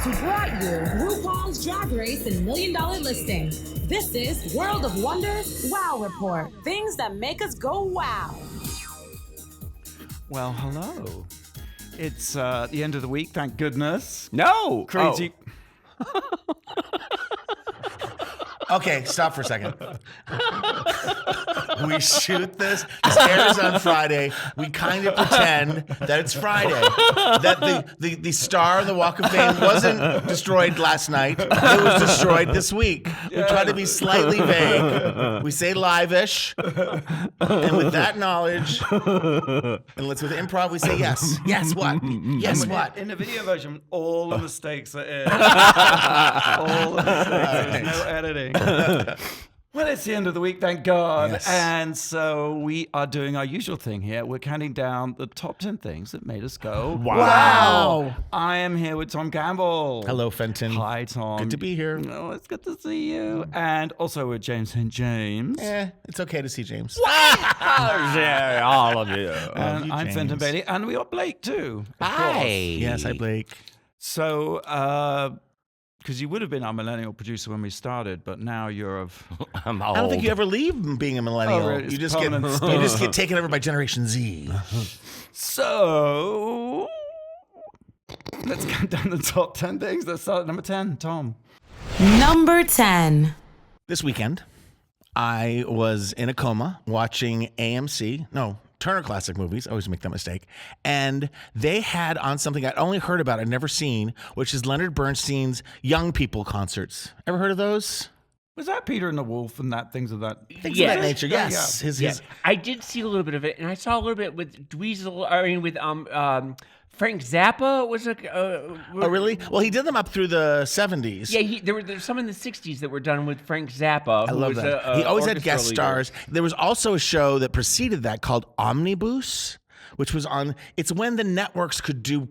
stars who brought you RuPaul's Drag Race and $1 Million Listing. This is World of Wonders Wow Report. Things that make us go wow. Well, hello. It's the end of the week, thank goodness. No! Crazy. Oh. Okay, stop for a second. We shoot this airs on Friday. We kind of pretend that it's Friday. That the star on the Walk of Fame wasn't destroyed last night. It was destroyed this week. We try to be slightly vague. We say live-ish. And with that knowledge, and let's with improv, we say yes. Yes, what? Yes, what? In the video version, all the mistakes are in. All the mistakes. There's no editing. Well, it's the end of the week, thank God. Yes. And so we are doing our usual thing here. We're counting down the top 10 things that made us go, Wow. I am here with Tom Campbell. Hello, Fenton. Hi, Tom. Good to be here. Oh, it's good to see you. And also with James St. James. It's okay to see James. Yeah, all of you. And you, I'm James. Fenton Bailey. And we got Blake, too. of Hi. course. Yes, hi, Blake. So, because you would have been our millennial producer when we started, but now you're of... I'm old. I don't think you ever leave being a millennial. Oh, really? You It's just permanent. get taken over by Generation Z. So, let's count down the top 10 things. Let's start at number 10, Tom. Number 10. This weekend, I was in a coma watching Turner Classic Movies. I always make that mistake. And they had on something I'd only heard about, I'd never seen, which is Leonard Bernstein's Young People concerts. Ever heard of those? Was that Peter and the Wolf and that things of that? Things Yeah. of that nature. Yeah, Yes. yeah. His I did see a little bit of it, and I saw a little bit with Frank Zappa was a. Oh, really? Well, he did them up through the 70s. Yeah, there's some in the 60s that were done with Frank Zappa. I love that. He always had guest stars. There was also a show that preceded that called Omnibus, which was on. It's when the networks could do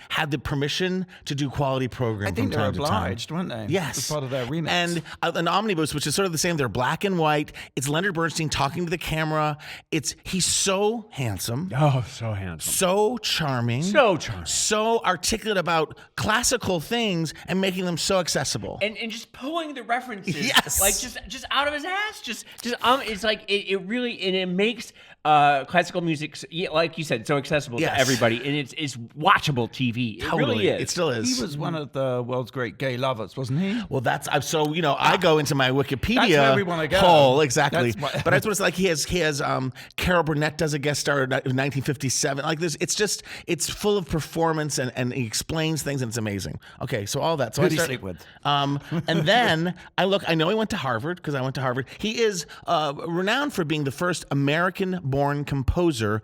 had the permission to do quality programming. I think from they were time to time. obliged, weren't they? Yes, As part of their remix. And an Omnibus, which is sort of the same. They're black and white. It's Leonard Bernstein talking to the camera. He's so handsome. Oh, so handsome. So charming. So articulate about classical things and making them so accessible. And just pulling the references, Yes. like just out of his ass, it's like it really, and it makes classical music, like you said, so accessible Yes. to everybody, and it's watchable TV. It really is. It still is. He was one of the world's great gay lovers, wasn't he? Well, I go into my Wikipedia That's where we wanna go. hole, exactly. That's But that's what it's like. He has Carol Burnett does a guest star in 1957. Like this, it's full of performance and he explains things and it's amazing. Okay, so all that. So Who did he sleep with? And then I know he went to Harvard because I went to Harvard. He is renowned for being the first American-born composer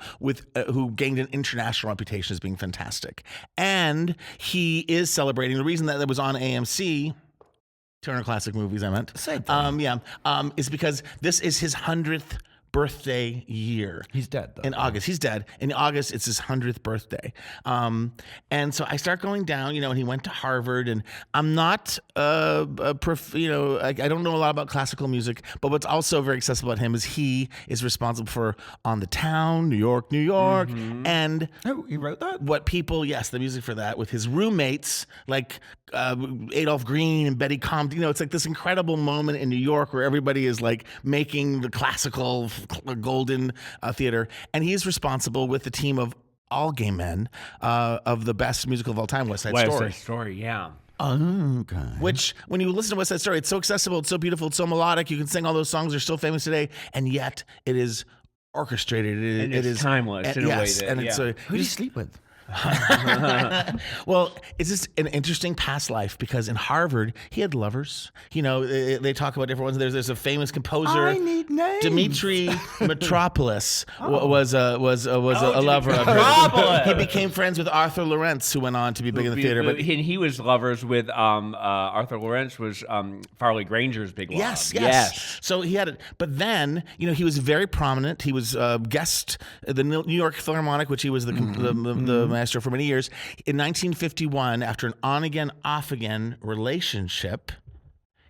who gained an international reputation as being fantastic. And he is celebrating, the reason that was on AMC, Turner Classic Movies, I meant. Same thing. Is because this is his 100th birthday year. He's dead, though. In August. He's dead. In August, it's his 100th birthday. And so I start going down, and he went to Harvard, and I'm not, I don't know a lot about classical music, but what's also very accessible about him is he is responsible for On the Town, New York, Mm-hmm. and Oh, he wrote that? the music for that with his roommates, like Adolph Green and Betty Comte. It's like this incredible moment in New York where everybody is like making the classical golden theater, and he's responsible with the team of all gay men of the best musical of all time, West Side Story. Yeah. Okay. Which, when you listen to West Side Story, it's so accessible, it's so beautiful, it's so melodic. You can sing all those songs; they're still famous today, and yet it is orchestrated. And it it's is timeless in a way that, and it's yeah. Who did he sleep with? Well, it's just an interesting past life because in Harvard he had lovers. They talk about different ones. There's a famous composer. I need names. Dmitri Metropolis was a lover of hers. Metropolis. He became friends with Arthur Lawrence, who went on to be big in the theater. But and he was lovers with Arthur Lawrence was Farley Granger's big love. Yes. So he had it, but then he was very prominent. He was guest at the New York Philharmonic, which he was the maestro for many years. In 1951, after an on-again, off-again relationship,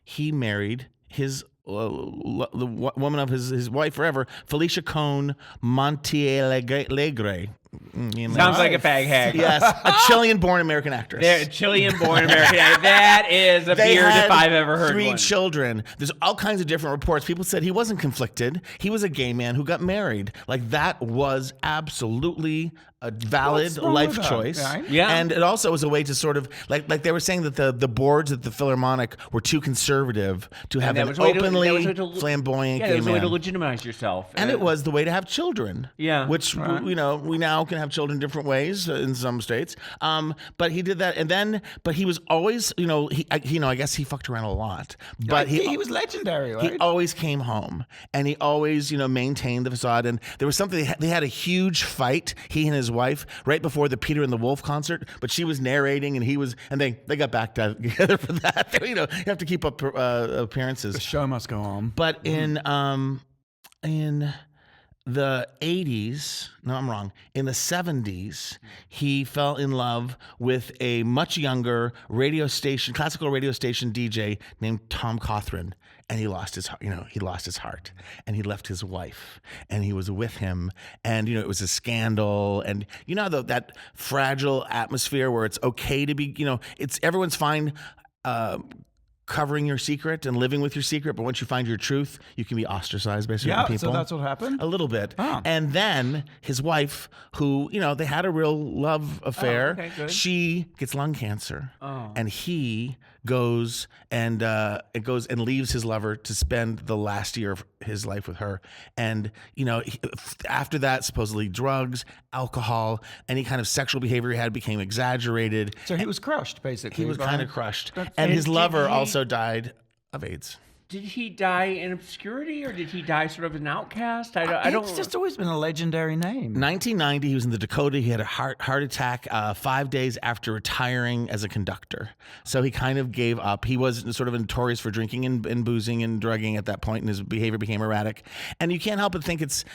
he married his the woman of his wife forever, Felicia Cohn Montealegre. Sounds like a fag hag. Yes, a Chilean-born American actress. They're Chilean-born American actress. That is a beard if I've ever heard 3 one. children. There's all kinds of different reports. People said he wasn't conflicted. He was a gay man who got married. Like, that was absolutely a valid life choice. Right? Yeah. And it also was a way to sort of, like they were saying that the boards at the Philharmonic were too conservative to have an openly flamboyant gay it was a way to man. legitimize yourself. And it was the way to have children. Yeah. Which, we now can have children different ways in some states. But he did that. And then, but he was always, I guess he fucked around a lot. But he was legendary, right? he always came home, and he always, maintained the facade. And there was something, they had a huge fight, he and his wife, right before the Peter and the Wolf concert, but she was narrating and they got back together for that. You have to keep up appearances. The show must go on. But in the 80s, no, I'm wrong. In the 70s, he fell in love with a much younger classical radio station DJ named Tom Cawthron. And he lost his heart, and he left his wife, and he was with him, and it was a scandal, and that fragile atmosphere where it's okay to be, it's everyone's fine covering your secret and living with your secret, but once you find your truth, you can be ostracized by certain people. So that's what happened? A little bit. Oh. And then his wife, who, they had a real love affair, okay, good. she gets lung cancer. Oh. And he goes and leaves his lover to spend the last year of his life with her. And, after that, supposedly drugs, alcohol, any kind of sexual behavior he had became exaggerated. So he was crushed, basically. He was kind of crushed. And And his did lover he- also died of AIDS. Did he die in obscurity, or did he die sort of an outcast? I don't. It's just always been a legendary name. 1990, he was in the Dakota. He had a heart attack 5 days after retiring as a conductor. So he kind of gave up. He was sort of notorious for drinking and boozing and drugging at that point, and his behavior became erratic. And you can't help but think it's,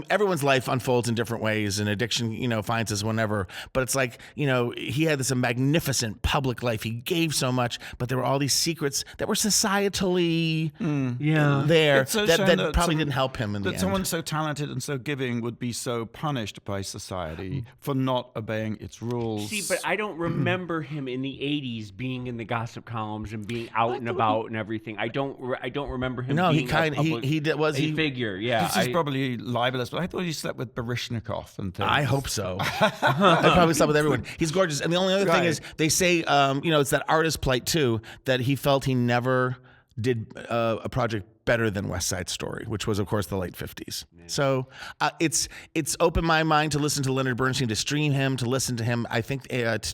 everyone's life unfolds in different ways, and addiction, finds us whenever. But it's like, he had this magnificent public life. He gave so much, but there were all these secrets that were societally there It's so that shame probably didn't help him in the that end. someone so talented and so giving would be so punished by society for not obeying its rules. See, but I don't remember him in the '80s being in the gossip columns and being out and about and everything. I don't remember him. No, being he figure. Yeah, This is probably libelous, but I thought he slept with Baryshnikov and things. I hope so. I probably slept with everyone. He's gorgeous. And the only other thing is, they say, it's that artist plight too, that he felt he never did a project better than West Side Story, which was, of course, the late 50s. Yeah. So it's opened my mind to listen to Leonard Bernstein, to stream him, to listen to him. I think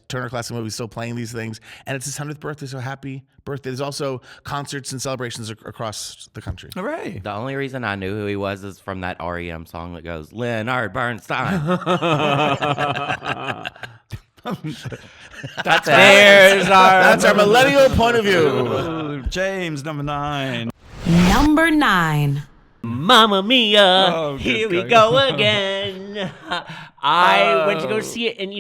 Turner Classic Movies still playing these things. And it's his 100th birthday, so happy birthday. There's also concerts and celebrations across the country. Hooray. The only reason I knew who he was is from that REM song that goes, Leonard Bernstein. That's our millennial point of view. James, number 9. Number 9. Mamma Mia, Oh, good here we God. go again. I went to go see it, and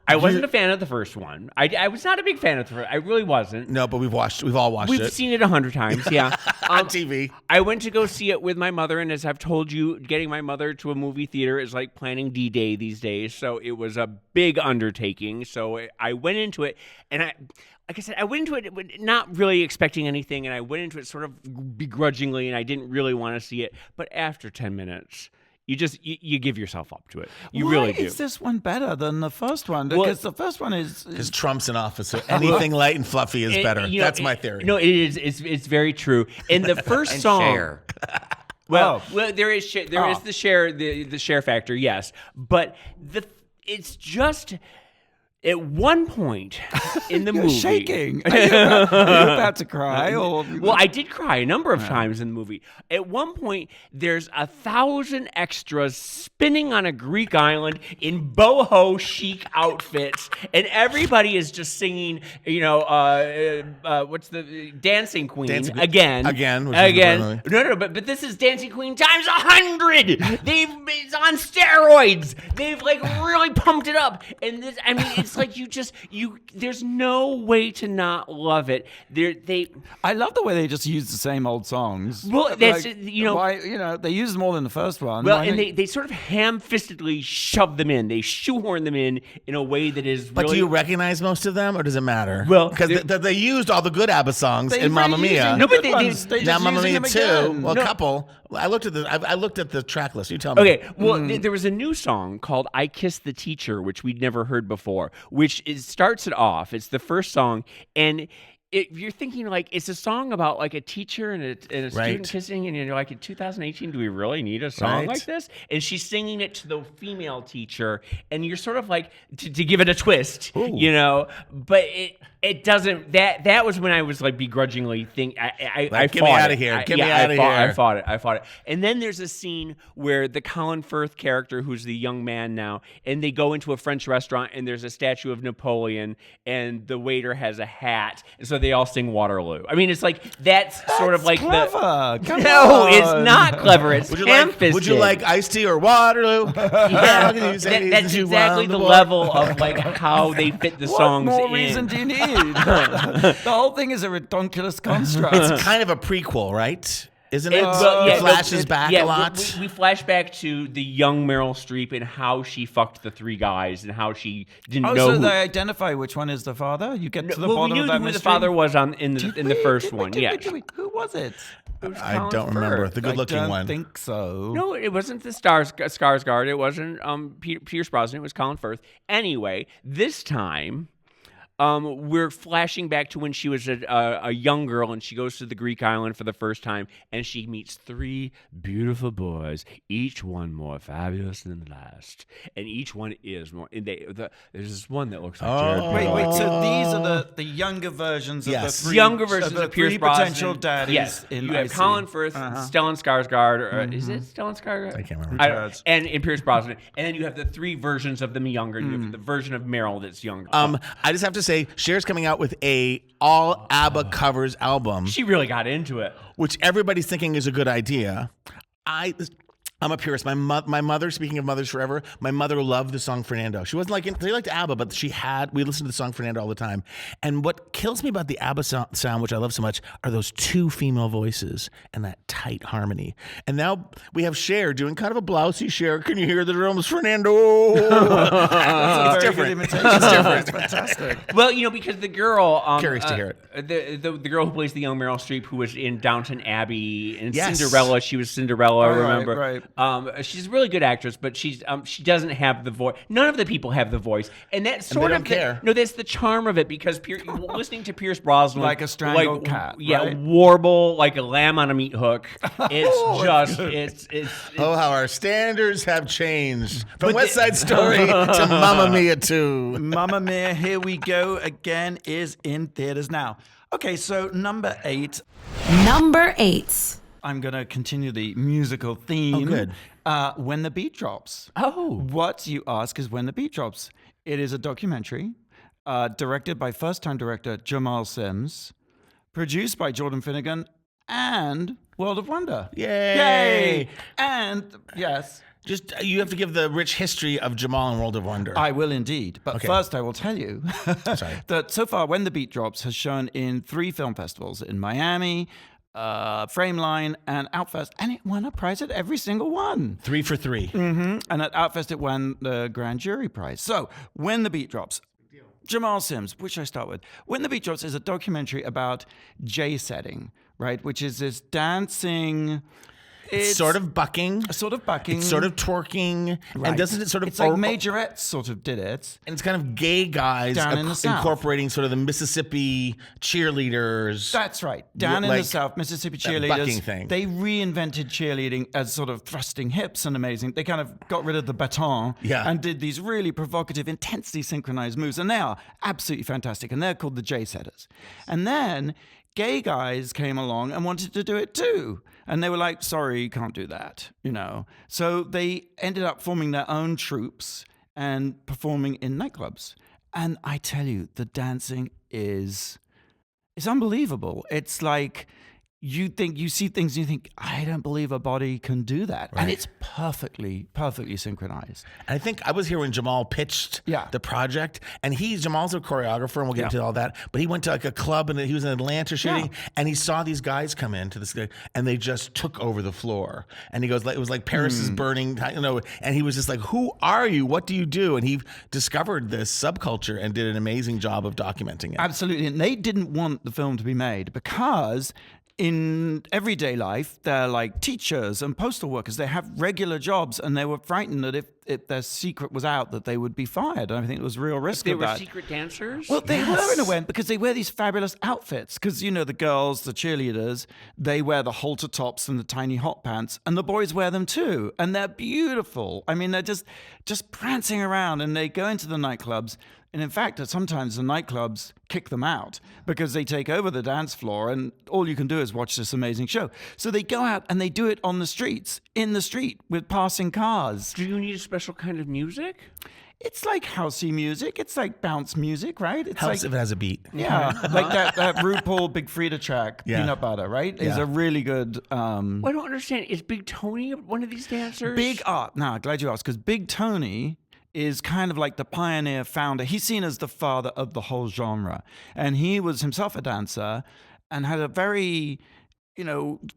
I wasn't a fan of the first one. I was not a big fan of the first. I really wasn't. No, but we've all watched We've it. seen it 100 times, yeah. On TV. I went to go see it with my mother, and as I've told you, getting my mother to a movie theater is like planning D-Day these days, so it was a big undertaking. So I went into it, and like I said, I went into it not really expecting anything, and I went into it sort of begrudgingly, and I didn't really want to see it. But after 10 minutes, you give yourself up to it. You Why really do. is this one better than the first one? Because the first one is Because Trump's in office, so anything light and fluffy is better. That's my theory. No, it is. It's very true. In the first And song, Cher. well, there is the Cher the Cher factor, yes, but it's just. At one point in the You're movie, shaking. Are you about to cry? Or well, I did cry a number of times in the movie. At one point, there's 1,000 extras spinning on a Greek island in boho chic outfits, and everybody is just singing. What's the Dancing Queen again? Again. No, but this is Dancing Queen times 100. It's on steroids. They've like really pumped it up, and this. I mean, it's like there's no way to not love it. I love the way they just use the same old songs. Well, that's why they use them all in the first one. Well, and they sort of ham-fistedly shove them in. They shoehorn them in a way that is. But really, do you recognize most of them, or does it matter? Well, because they used all the good ABBA songs in Mamma Mia. No, but they now Mamma Mia 2. Again. Well, a couple. I looked at the track list. You tell me. Okay, well, there was a new song called "I Kissed the Teacher," which we'd never heard before. Which starts it off. It's the first song, and you're thinking like it's a song about like a teacher and a student kissing, and you're like, in 2018, do we really need a song like this? And she's singing it to the female teacher, and you're sort of like to give it a twist, but it doesn't. That was when I was like begrudgingly I get me out of here. Get me out of here. I fought it. And then there's a scene where the Colin Firth character, who's the young man now, and they go into a French restaurant, and there's a statue of Napoleon, and the waiter has a hat, and so they all sing Waterloo. I mean, it's like that's sort of like clever. No, it's not clever. It's ham-fisted. Would you like iced tea or Waterloo? Yeah, that's exactly the level of like how they fit the songs in. What more reason do you need? The whole thing is a redonkulous construct. It's kind of a prequel, right? Isn't it? It flashes back a lot. We flash back to the young Meryl Streep and how she fucked the three guys and how she didn't know. So they identify which one is the father. You get to the bottom of that who mystery. the father was in the first one. Yeah. Who was it? I don't remember. The good-looking one. I don't think so. No, it wasn't the Skarsgård. It wasn't Pierce Brosnan. It was Colin Firth. Anyway, this time. We're flashing back to when she was a young girl and she goes to the Greek island for the first time and she meets three beautiful boys, each one more fabulous than the last. And each one is more. There's this one that looks like Jared. Wait. So these are the younger versions of the three, younger versions of Pierce Brosnan. Potential daddies. Yes. You have Colin Firth, Stellan Skarsgård. Is it Stellan Skarsgård? I can't remember. And in Pierce Brosnan. And then you have the three versions of them younger. You have the version of Meryl that's younger. I just have to say, Cher's coming out with a all ABBA covers album. She really got into it. Which everybody's thinking is a good idea. I'm a purist. My mother, speaking of mothers forever, my mother loved the song Fernando. She wasn't they liked ABBA, but we listened to the song Fernando all the time. And what kills me about the ABBA sound, which I love so much, are those two female voices and that tight harmony. And now we have Cher doing kind of a blousy Cher. Can you hear the drums, Fernando? It's different. It's different. It's fantastic. Well, because the girl, Curious to hear it. The girl who plays the young Meryl Streep, who was in Downton Abbey and Yes. Cinderella, she was Cinderella. Remember? Right. She's a really good actress, but she doesn't have the voice. None of the people have the voice, and that's sort of care. No, that's the charm of it because listening to Pierce Brosnan, like a strangled cat, right? warble like a lamb on a meat hook. It's oh, how our standards have changed from West Side Story to Mamma Mia 2. Mamma Mia, here we go again, is in theaters now. Okay, so number 8. Number 8. I'm going to continue the musical theme. Oh, good. When the Beat Drops. Oh. What, you ask, is When the Beat Drops. It is a documentary directed by first-time director Jamal Sims, produced by Jordan Finnegan, and World of Wonder. Yay! And, yes... Just you have to give the rich history of Jamal and World of Wonder. I will indeed. But first I will tell you that so far When the Beat Drops has shown in 3 film festivals in Miami, Frameline, and Outfest, and it won a prize at every single one. 3 for 3. Mm-hmm. And at Outfest it won the Grand Jury Prize. So, When the Beat Drops. Jamal Sims, which I start with. When the Beat Drops is a documentary about J-setting, right? Which is this dancing... It's sort of bucking. It's sort of twerking. Right. And doesn't it sort of... It's like Majorettes sort of did it. And it's kind of gay guys down in the South, incorporating sort of the Mississippi cheerleaders. That's right. Down in the South, Mississippi cheerleaders. Bucking thing. They reinvented cheerleading as sort of thrusting hips and amazing. They kind of got rid of the baton and did these really provocative, intensely synchronized moves. And they are absolutely fantastic. And they're called the J-setters. And then... gay guys came along and wanted to do it too. And they were like, sorry, you can't do that, So they ended up forming their own troupes and performing in nightclubs. And I tell you, the dancing it's unbelievable. It's like you see things and you think, I don't believe a body can do that. Right. And it's perfectly synchronized. And I think I was here when Jamal pitched the project, and Jamal's a choreographer, and we'll get into all that, but he went to like a club, and he was in Atlanta shooting, and he saw these guys come into this, and they just took over the floor. And he goes, it was like Paris is burning, and he was just like, who are you? What do you do? And he discovered this subculture and did an amazing job of documenting it. Absolutely. And they didn't want the film to be made because in everyday life, they're like teachers and postal workers. They have regular jobs, and they were frightened that if their secret was out, that they would be fired. And I think it was real risk They of were that. secret dancers? Well, they were in a way, because they wear these fabulous outfits. Because, the girls, the cheerleaders, they wear the halter tops and the tiny hot pants, and the boys wear them too. And they're beautiful. I mean, they're just prancing around, and they go into the nightclubs. And in fact, sometimes the nightclubs kick them out because they take over the dance floor, and all you can do is watch this amazing show. So they go out and they do it on the streets, in the street, with passing cars. Do you need a special kind of music? It's like housey music. It's like bounce music, right? It's Helps like, if it has a beat. Yeah, like that RuPaul Big Frida track, Peanut Butter, right? Is a really good... Well, I don't understand. Is Big Tony one of these dancers? Glad you asked, because Big Tony is kind of like the pioneer founder. He's seen as the father of the whole genre. And he was himself a dancer and had a very,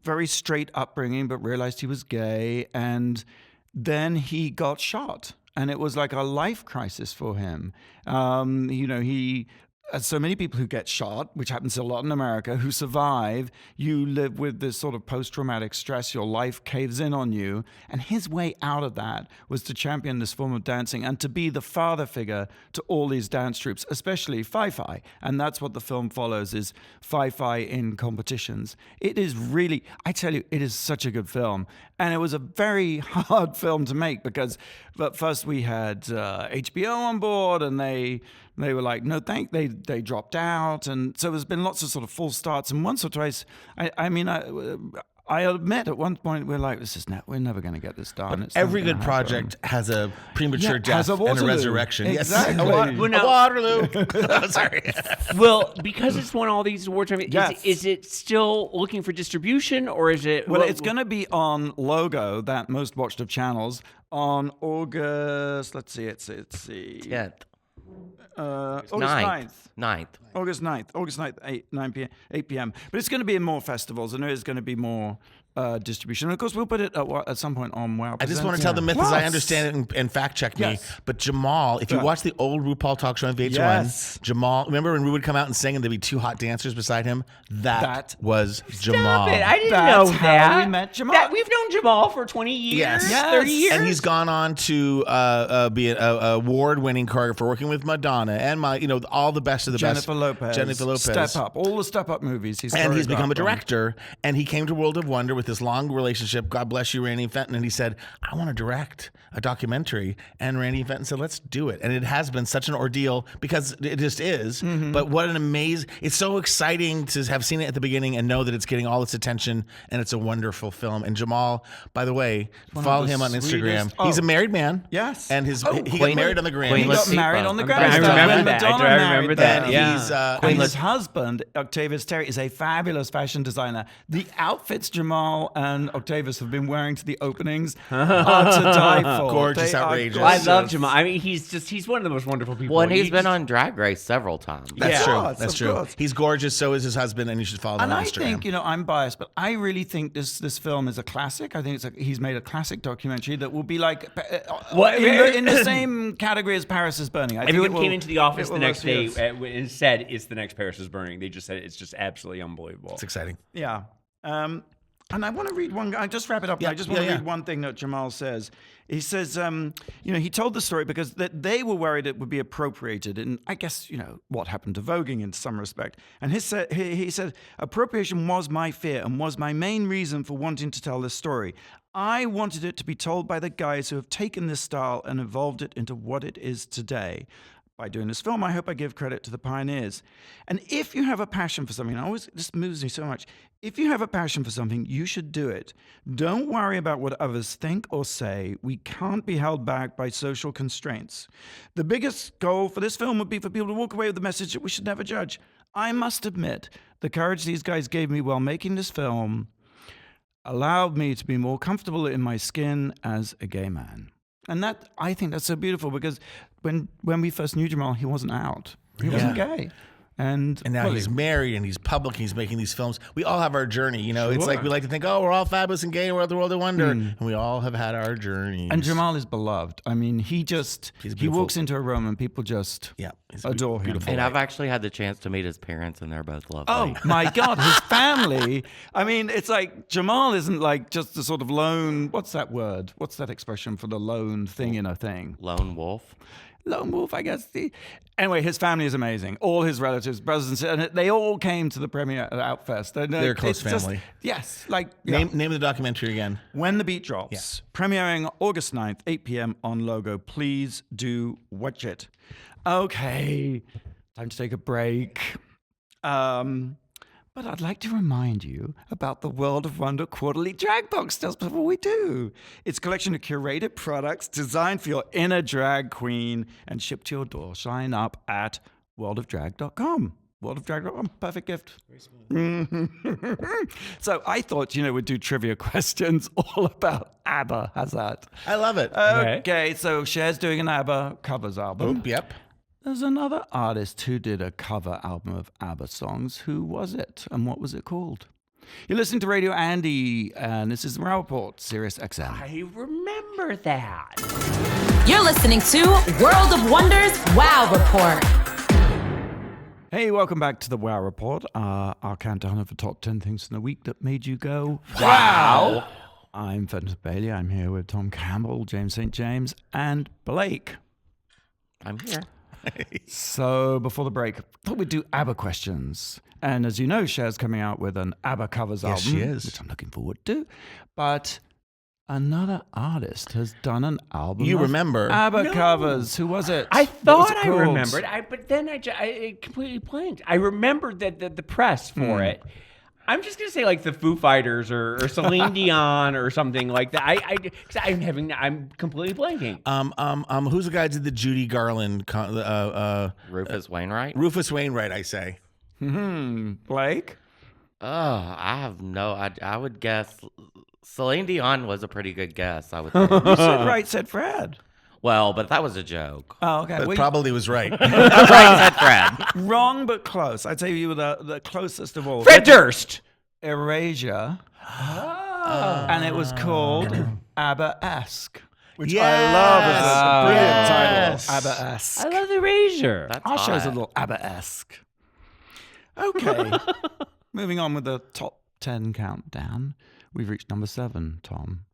very straight upbringing, but realized he was gay. And then he got shot. And it was like a life crisis for him. He... As so many people who get shot, which happens a lot in America, who survive, you live with this sort of post-traumatic stress. Your life caves in on you. And his way out of that was to champion this form of dancing and to be the father figure to all these dance troupes, especially Fi-Fi. And that's what the film follows, is Fi-Fi in competitions. It is really, I tell you, it is such a good film. And it was a very hard film to make because but first we had HBO on board, and they were like, no, they dropped out. And so there's been lots of sort of false starts. And once or twice, I admit at one point we're like, we're never going to get this done. But every good project has a premature death and a resurrection. Exactly. Yes. A Waterloo. Sorry. Well, because it's won all these awards, is it still looking for distribution, or is it... Well, it's going to be on Logo, that most watched of channels, on August, let's see. 10th. August 9th. 9th. August 9th, 8 p.m. But it's going to be in more festivals, and there is going to be more distribution. And of course, we'll put it at some point on Wow. I just want to tell the myth as I understand it and fact check me. But Jamal, if you watch the old RuPaul talk show on VH1, Jamal, remember when Ru would come out and sing and there'd be two hot dancers beside him? That was Jamal. Stop it. I didn't know that. That's how we met Jamal. We've known Jamal for 20 years, Yes. 30 years. And he's gone on to be an award-winning choreographer, working with Madonna and all the best of the best. Jennifer Lopez. Step Up. All the Step Up movies. He's become a director. And he came to World of Wonder with this long relationship. God bless you, Randy Fenton. And he said, I want to direct a documentary. And Randy Fenton said, let's do it. And it has been such an ordeal because it just is. Mm-hmm. But what an amazing, it's so exciting to have seen it at the beginning and know that it's getting all its attention, and it's a wonderful film. And Jamal, by the way, follow him on Instagram. He's a married man. Yes. And he got married on the Gram. He got married on the Gram. I remember that. I remember that. Yeah. And his husband, Octavius Terry, is a fabulous fashion designer. The outfits Jamal and Octavius have been wearing to the openings are to die for. Gorgeous, outrageous. I love Jamal. I mean, he's one of the most wonderful people. Well, and he's been on Drag Race several times. That's true. Course, That's true. Course. He's gorgeous. So is his husband, and you should follow him on Instagram. And I think, I'm biased, but I really think this film is a classic. I think he's made a classic documentary that will be like in the same category as Paris is Burning. Everyone came into the office the next day and said it's the next Paris is Burning. They just said it's just absolutely unbelievable. It's exciting. Yeah. And I want to read one. I just wrap it up. Yeah, I just want to read one thing that Jamal says. He says, he told the story because they were worried it would be appropriated, and I guess what happened to voguing in some respect. And he said, appropriation was my fear and was my main reason for wanting to tell this story. I wanted it to be told by the guys who have taken this style and evolved it into what it is today. By doing this film, I hope I give credit to the pioneers. And if you have a passion for something, this moves me so much. If you have a passion for something, you should do it. Don't worry about what others think or say. We can't be held back by social constraints. The biggest goal for this film would be for people to walk away with the message that we should never judge. I must admit, the courage these guys gave me while making this film allowed me to be more comfortable in my skin as a gay man. And I think that's so beautiful, because when we first knew Jamal, he wasn't out. He wasn't gay. And now he's married and he's public and he's making these films. We all have our journey, you know. Sure. It's like we like to think, we're all fabulous and gay and we're at the world of wonder. And we all have had our journeys. And Jamal is beloved. I mean, he walks into a room and people just adore him. And I've actually had the chance to meet his parents, and they're both lovely. Oh, my God, his family. I mean, it's like Jamal isn't like just the sort of lone, what's that word? What's that expression for the lone thing in a thing? Lone wolf? Lone wolf, I guess. Anyway, his family is amazing. All his relatives, brothers and sisters, and they all came to the premiere at Outfest. They're a close family. Yes. Name of the documentary again. When the Beat Drops. Yeah. Premiering August 9th, 8 p.m. on Logo. Please do watch it. Okay, time to take a break. But I'd like to remind you about the World of Wonder quarterly drag box just before we do. It's a collection of curated products designed for your inner drag queen and shipped to your door. Sign up at worldofdrag.com. Worldofdrag.com, perfect gift. Very smooth. So I thought, we'd do trivia questions all about Abba. How's that? I love it. Okay, so Cher's doing an Abba covers album. Yep. There's another artist who did a cover album of ABBA songs. Who was it, and what was it called? You're listening to Radio Andy, and this is the Wow Report, SiriusXM. I remember that. You're listening to World of Wonders Wow Report. Hey, welcome back to the Wow Report, our countdown of the top 10 things in the week that made you go, wow! I'm Fenton Bailey. I'm here with Tom Campbell, James St. James, and Blake. I'm here. So before the break, I thought we'd do ABBA questions. And as you know, Cher's coming out with an ABBA covers album. Yes, she is. Which I'm looking forward to. But another artist has done an album You remember. ABBA covers. Who was it? I thought I remembered, but then I completely blanked. I remembered that the press for it. I'm just gonna say like the Foo Fighters or Celine Dion or something like that. I'm completely blanking. Who's the guy who did the Judy Garland? Rufus Wainwright. Rufus Wainwright, I say. Blake. Oh, I have I would guess Celine Dion was a pretty good guess. I would think. You said right, said Fred. Well, but that was a joke. Oh, okay. But probably was right. Right, said Fred. Wrong, but close. I'd say you were the closest of all. Fred Durst. Erasure. And it was called ABBA-esque. Which Yes. I love as a brilliant title. ABBA-esque. I love Erasure. That's Our show's a hot. little ABBA-esque. Okay. Moving on with the top 10 countdown. We've reached number 7, Tom.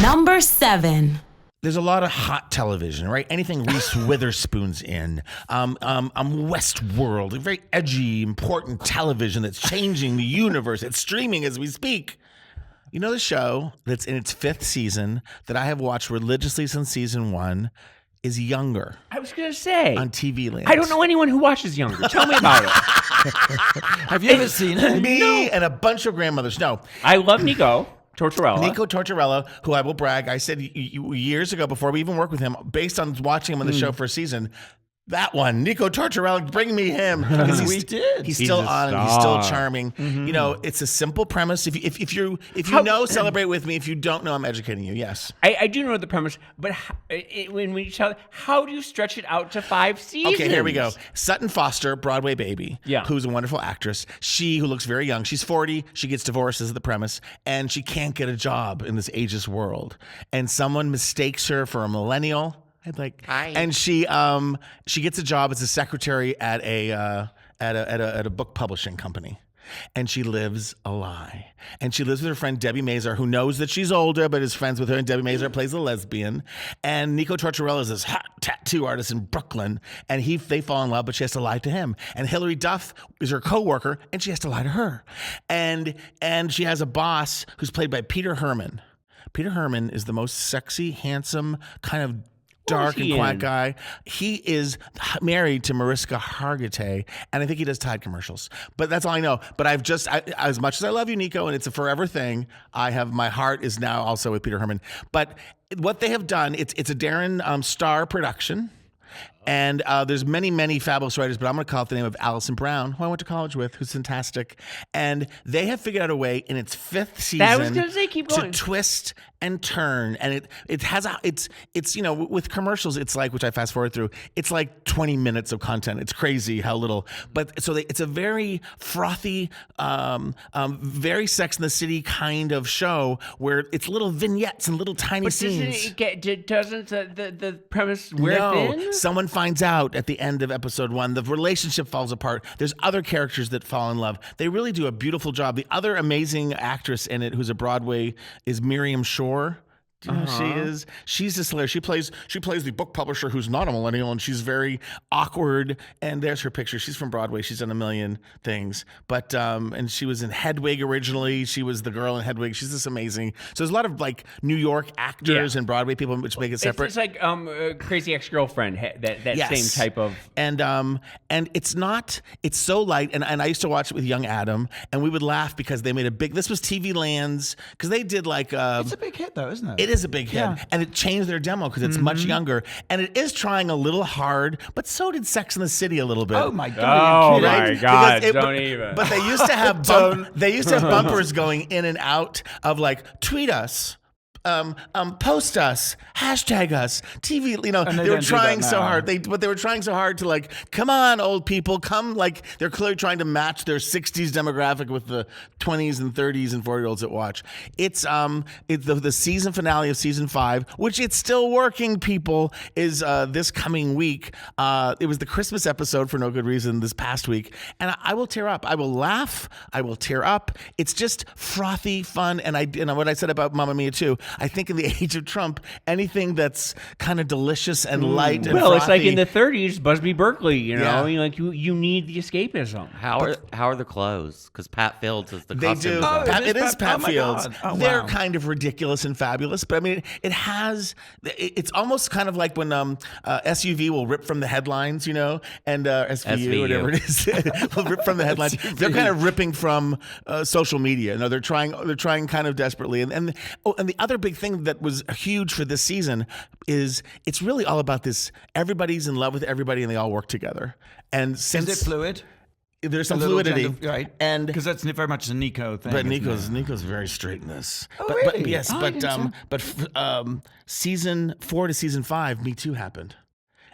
Number 7. There's a lot of hot television, right? Anything Reese Witherspoon's in. Westworld, a very edgy, important television that's changing the universe. It's streaming as we speak. You know the show that's in its 5th season that I have watched religiously since season 1 is Younger. I was gonna say on TV Land. I don't know anyone who watches Younger. Tell me about it. Have you ever seen it? Me and a bunch of grandmothers. No. I love Nico Tortorella, who I will brag, I said years ago before we even worked with him, based on watching him on the show for a season, that one, Nico Tortorella, bring me him. We did. He's still on, and he's still charming. You know, it's a simple premise. If you know, celebrate with me. If you don't know, I'm educating you. Yes. I do know the premise, but when you tell, how do you stretch it out to 5 seasons? Okay, here we go. Sutton Foster, Broadway baby, who's a wonderful actress. She, who looks very young, she's 40. She gets divorced, is the premise, and she can't get a job in this ageist world. And someone mistakes her for a millennial. And she gets a job as a secretary at a book publishing company, and she lives a lie. And she lives with her friend Debbie Mazar, who knows that she's older but is friends with her. And Debbie Mazar plays a lesbian. And Nico Tortorella is this hot tattoo artist in Brooklyn, and they fall in love, but she has to lie to him. And Hilary Duff is her coworker, and she has to lie to her. And she has a boss who's played by Peter Herman. Peter Herman is the most sexy, handsome, kind of dark and quiet guy. He is married to Mariska Hargitay, and I think he does Tide commercials. But that's all I know. But as much as I love you, Nico, and it's a forever thing, my heart is now also with Peter Herman. But what they have done, it's a Darren Star production. And there's many, many fabulous writers, but I'm going to call it the name of Alison Brown, who I went to college with, who's fantastic. And they have figured out a way in its 5th season to twist and turn. And it's with commercials, it's like, which I fast forward through, it's like 20 minutes of content. It's crazy how little. But so it's a very frothy, very Sex and the City kind of show where it's little vignettes and little tiny scenes. Doesn't the premise wear thin? Someone finds out at the end of episode 1, the relationship falls apart. There's other characters that fall in love. They really do a beautiful job. The other amazing actress in it, who's a Broadway, is Miriam Shore. Do you know who she is? She's just hilarious. She plays the book publisher who's not a millennial, and she's very awkward. And there's her picture. She's from Broadway. She's done a million things. But and she was in Hedwig originally. She was the girl in Hedwig. She's just amazing. So there's a lot of like New York actors and Broadway people, which make it separate. It's like Crazy Ex-Girlfriend. That same type of. And it's so light. And I used to watch it with young Adam, and we would laugh because they made this was TV Land's, because they did like. It's a big hit though, isn't it? It is a big hit, and it changed their demo because it's much younger, and it is trying a little hard, but so did Sex and the City a little bit. Oh my God! Don't even. But they used to have bumpers going in and out of like, tweet us. Post us, hashtag us, TV. They were trying so hard. They were trying so hard to like, come on, old people, come. Like they're clearly trying to match their 60s demographic with the 20s and 30s and 40-year-olds that watch. It's the season finale of season 5, which it's still working. People is this coming week. It was the Christmas episode for no good reason this past week, and I will tear up. I will laugh. I will tear up. It's just frothy fun, and what I said about Mamma Mia too. I think in the age of Trump, anything that's kind of delicious and light and frothy. It's like in the 30s, Busby Berkeley, you know? You need the escapism. How are the clothes? Because Pat Fields is the costume They do. designer. It is Pat Fields. They're wow. kind of ridiculous and fabulous, but I mean, it's almost kind of like when SUV will rip from the headlines, and SVU, whatever it is, will rip from the headlines. They're kind of ripping from social media. They're trying kind of desperately. And the other big thing that was huge for this season is it's really all about this. Everybody's in love with everybody, and they all work together. And since is it fluid? There's some fluidity, right? And because that's very much a Nico thing. But Nico's very straight in this. Oh, but really? Yes, season 4 to season 5, Me Too happened.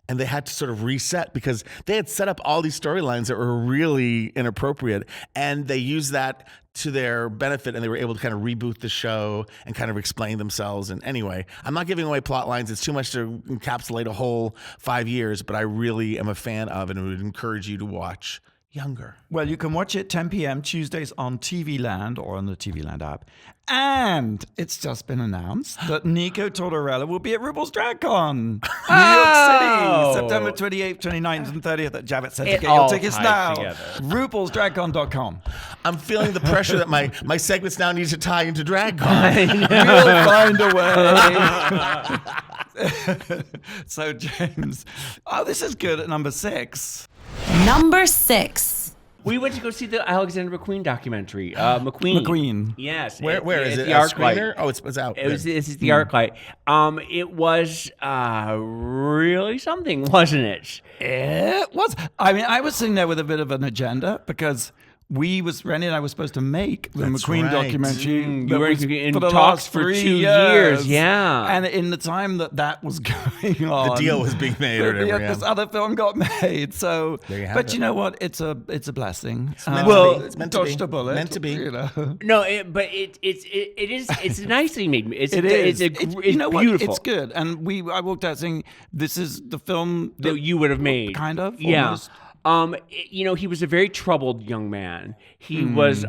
And they had to sort of reset because they had set up all these storylines that were really inappropriate. And they used that to their benefit, and they were able to kind of reboot the show and kind of explain themselves. And anyway, I'm not giving away plot lines. It's too much to encapsulate a whole 5 years, but I really am a fan of it and would encourage you to watch Younger. Well, you can watch it 10 p.m. Tuesdays on TV Land or on the TV Land app. And it's just been announced that Nico Tortorella will be at RuPaul's DragCon, New York City, September 28th, 29th, and 30th at Javits Center. Get your tickets now. RuPaulsDragCon.com. I'm feeling the pressure that my segments now need to tie into DragCon. We'll find a way. So, James, this is good at number 6. Number 6. We went to go see the Alexander McQueen documentary. McQueen. Yes. Where is it? The A ArcLight. screener? Oh, it's out. This is the ArcLight. It was really something, wasn't it? It was. I mean, I was sitting there with a bit of an agenda because Rennie and I were supposed to make the McQueen documentary. You were in for the talks last for 3 2 years. Yeah. And in the time that was going on, the deal was being made or whatever. This other film got made. So, there you have but it. you know what? It's a blessing. It's meant to be. Dodged a bullet. Meant to be. No, it's nicely made. It's you know beautiful. What? It's good. And I walked out saying, "This is the film that you would have made." Kind of. Yeah. Almost. He was a very troubled young man. He was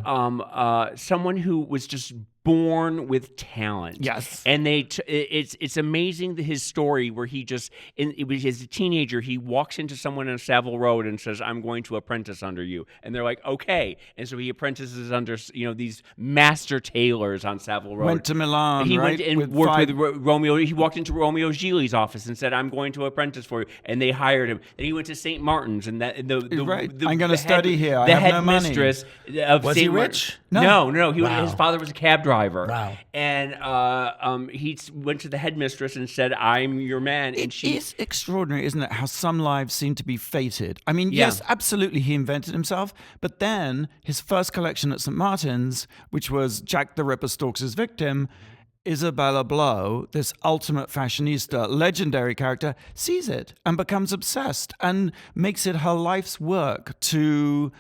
someone who was just born with talent. Yes. And it's amazing his story where he just, as a teenager, he walks into someone on Savile Road and says, I'm going to apprentice under you. And they're like, okay. And so he apprentices under, these master tailors on Savile Road. Went to Milan, He right? went and worked with Romeo. He walked into Romeo Gilli's office and said, I'm going to apprentice for you. And they hired him. Then he went to St. Martin's. And I'm going to study here. I the have head no money. mistress of Was St. he Martin's. rich? No. Wow. His father was a cab driver. Wow. And he went to the headmistress and said, I'm your man. And It is extraordinary, isn't it, how some lives seem to be fated. I mean, Yeah. yes, absolutely, he invented himself, but then his first collection at St. Martin's, which was Jack the Ripper Stalks His Victim, Isabella Blow, this ultimate fashionista, legendary character, sees it and becomes obsessed and makes it her life's work to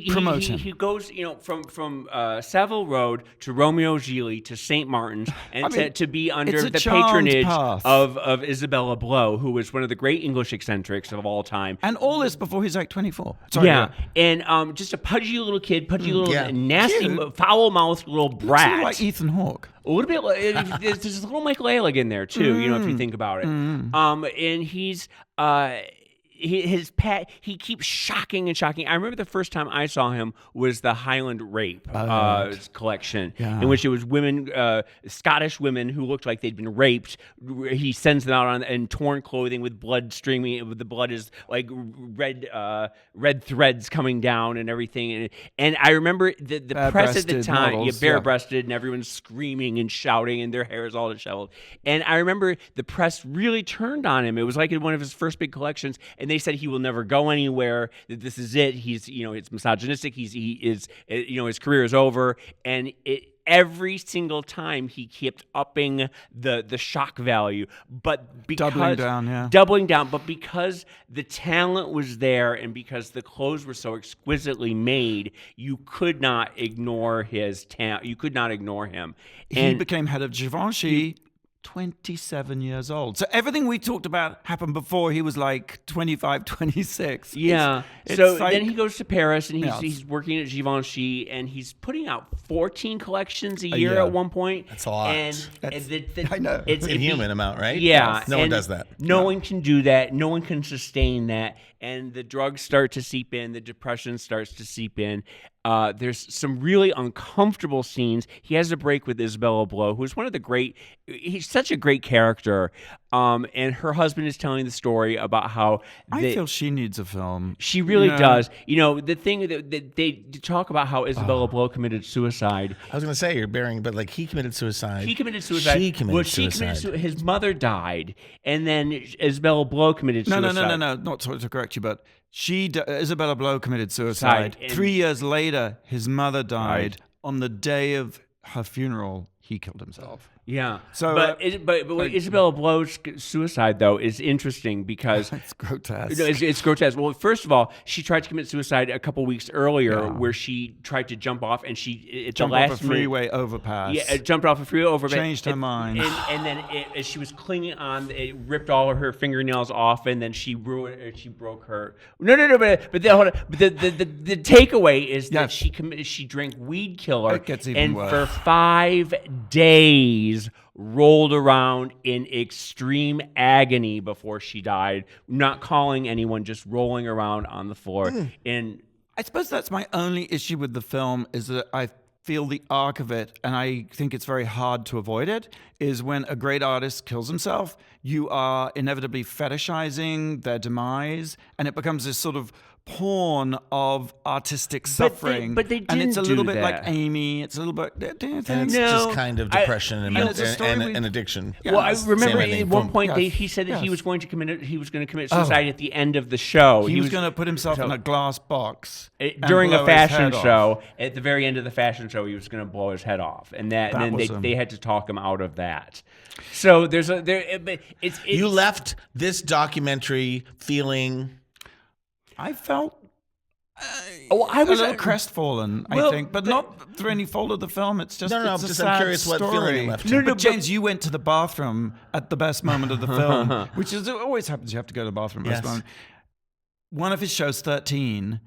promote him. He goes, from Savile Road to Romeo Gilli to St. Martin's, and to be under it's a the charmed patronage path. of Isabella Blow, who was one of the great English eccentrics of all time. And all this before he's like 24. Sorry, Yeah, and just a pudgy little kid, Yeah. nasty, Cute. foul-mouthed little Looks brat. like Ethan Hawke. A little bit. There's a little Michael Ehrlich in there too. If you think about it. And he's. He keeps shocking and shocking. I remember the first time I saw him was the Highland Rape collection, in which it was women, Scottish women who looked like they'd been raped. He sends them out in torn clothing with blood streaming. The blood is like red threads coming down and everything. And I remember the press at the time, models, bare-breasted, and everyone's screaming and shouting, and their hair is all disheveled. And I remember the press really turned on him. It was like in one of his first big collections. And they said he will never go anywhere. That this is it. He's, it's misogynistic. His career is over. And every single time he kept upping the shock value, but because doubling down. But because the talent was there, and because the clothes were so exquisitely made, you could not ignore his talent. You could not ignore him. He became head of Givenchy. 27 years old. So everything we talked about happened before he was like 25, 26. Yeah. It's so like, then he goes to Paris, and he's working at Givenchy, and he's putting out 14 collections a year at one point. That's a lot. I know. It's inhuman amount, right? Yeah. No one does that. No one can do that. No one can sustain that. And the drugs start to seep in. The depression starts to seep in. There's some really uncomfortable scenes. He has a break with Isabella Blow, who's he's such a great character. And her husband is telling the story about how I feel she needs a film. She really does. The thing that they talk about how Isabella Blow committed suicide. I was going to say but he committed suicide. He committed suicide. She committed suicide. His mother died, and then Isabella Blow committed suicide. No. Not to correct you, but Isabella Blow committed suicide. 3 years later, his mother died. On the day of her funeral, he killed himself. Yeah. So, but Isabella Blow's suicide, though, is interesting because it's grotesque. It's grotesque. Well, first of all, she tried to commit suicide a couple weeks earlier, where she tried to jump off, and she jumped off a freeway overpass. Yeah, jumped off a freeway overpass. Changed her mind. And then as she was clinging on, it ripped all of her fingernails off, and then she broke her. No. But the takeaway is that she drank weed killer, it gets even worse. For 5 days rolled around in extreme agony before she died, not calling anyone, just rolling around on the floor. And I suppose that's my only issue with the film, is that I feel the arc of it, and I think it's very hard to avoid it, is when a great artist kills himself, you are inevitably fetishizing their demise, and it becomes this sort of porn of artistic suffering. But they didn't and it's a little do bit that. like Amy. It's a little bit. And it's just kind of depression and addiction. Well, I remember Same at one point he said that he was going to commit suicide at the end of the show. He was going to put himself in a glass box during a fashion show. Off. At the very end of the fashion show, he was going to blow his head off, and then they had to talk him out of that. So you left this documentary feeling. I felt I was a little crestfallen, I think, but not through any fault of the film. It's just I'm curious story. what feeling it left you. But James, you went to the bathroom at the best moment of the film, which is always happens. You have to go to the bathroom at the best moment. One of his shows, 13,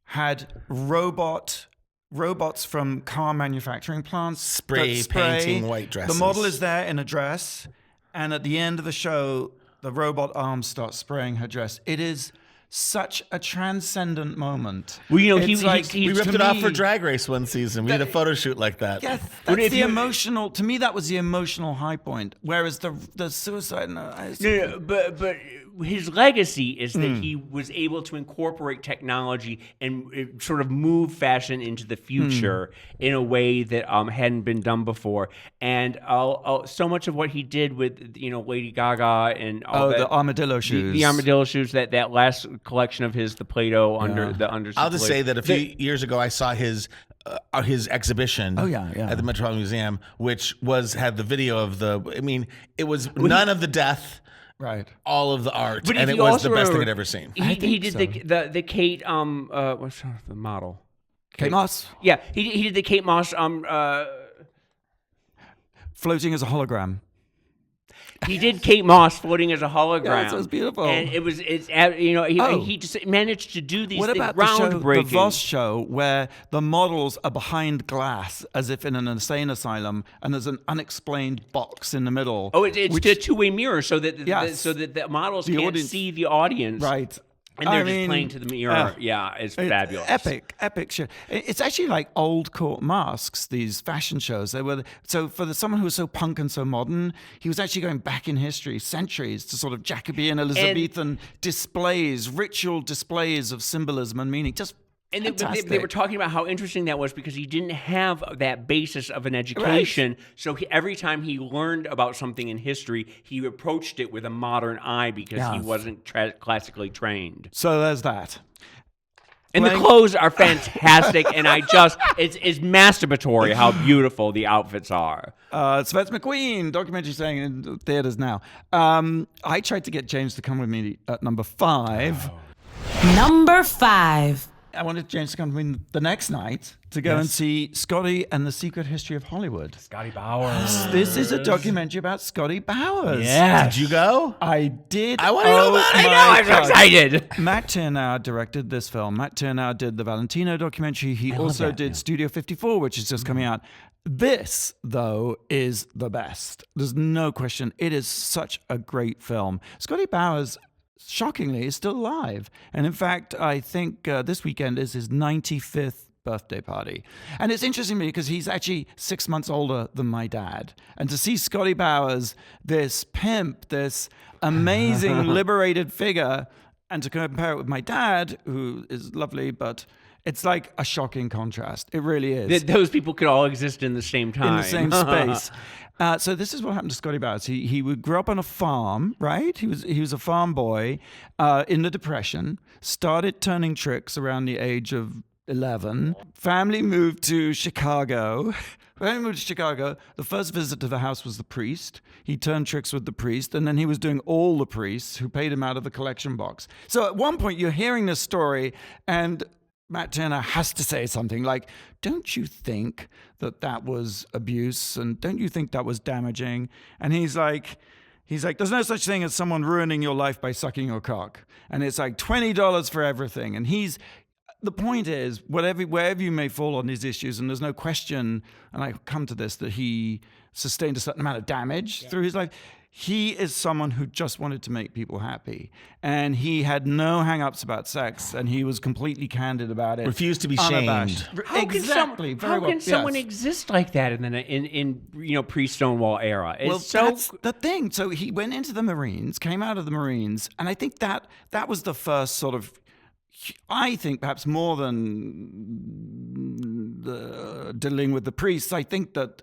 had robot robots from car manufacturing plants that painting white dresses. The model is there in a dress, and at the end of the show, the robot arm starts spraying her dress. It is such a transcendent moment. Well, you know, we ripped it off for Drag Race one season. We had a photo shoot like that. Yes, that's the emotional. To me, that was the emotional high point. Whereas the suicide. No, but his legacy is that he was able to incorporate technology and sort of move fashion into the future in a way that hadn't been done before. And so much of what he did with Lady Gaga and all that, the armadillo shoes, the armadillo shoes, that last collection of his, the Play-Doh under. I'll just say that a few years ago I saw his exhibition at the Metropolitan Museum, which had the video of it was none of the death. Right. All of the art, but and it was the best thing I'd ever seen. He did the Kate what's the model? Kate Moss. Yeah, he did the Kate Moss floating as a hologram. He did Kate Moss floating as a hologram. Yeah, that was beautiful. And he just managed to do these things groundbreaking. What about the Voss show where the models are behind glass as if in an insane asylum and there's an unexplained box in the middle? Oh, it's a two-way mirror so that the models can't see the audience. Right. And they're just playing to the mirror. It's fabulous. Epic shit. It's actually like old court masks, these fashion shows. They were someone who was so punk and so modern, he was actually going back in history, centuries, to sort of Jacobean, Elizabethan displays, ritual displays of symbolism and meaning. Just And they were talking about how interesting that was because he didn't have that basis of an education. Right. So every time he learned about something in history, he approached it with a modern eye because he wasn't classically trained. So there's that. And the clothes are fantastic, and it's masturbatory how beautiful the outfits are. So that's McQueen, documentary saying in theaters now. I tried to get James to come with me at number 5. Number 5. I wanted James to come to me the next night to go and see Scotty and the Secret History of Hollywood. Scotty Bowers. This is a documentary about Scotty Bowers. Yeah. Did you go? I did. I want to know about it. I know. I'm so excited. Matt Tyrnauer directed this film. Matt Tyrnauer did the Valentino documentary. He also did Studio 54, which is just coming out. This, though, is the best. There's no question. It is such a great film. Scotty Bowers, shockingly, is still alive. And in fact, I think this weekend is his 95th birthday party. And it's interesting to me because he's actually 6 months older than my dad. And to see Scotty Bowers, this pimp, this amazing liberated figure, and to compare it with my dad, who is lovely, but it's like a shocking contrast. It really is. Those people could all exist in the same time. In the same space. So this is what happened to Scotty Bowers. He grew up on a farm, right? He was a farm boy in the Depression, started turning tricks around the age of 11. Family moved to Chicago. The first visit to the house was the priest. He turned tricks with the priest, and then he was doing all the priests who paid him out of the collection box. So at one point, you're hearing this story, and Matt Turner has to say something like, don't you think that was abuse? And don't you think that was damaging? And he's like, there's no such thing as someone ruining your life by sucking your cock. And it's like $20 for everything. And the point is, wherever you may fall on these issues, and there's no question, and I come to this, that he sustained a certain amount of damage through his life. He is someone who just wanted to make people happy. And he had no hang-ups about sex, and he was completely candid about it. Refused to be shamed. How can someone exist like that in pre-Stonewall era? That's the thing. So he went into the Marines, came out of the Marines, and I think that was the first sort of, I think perhaps more than dealing with the priests, I think that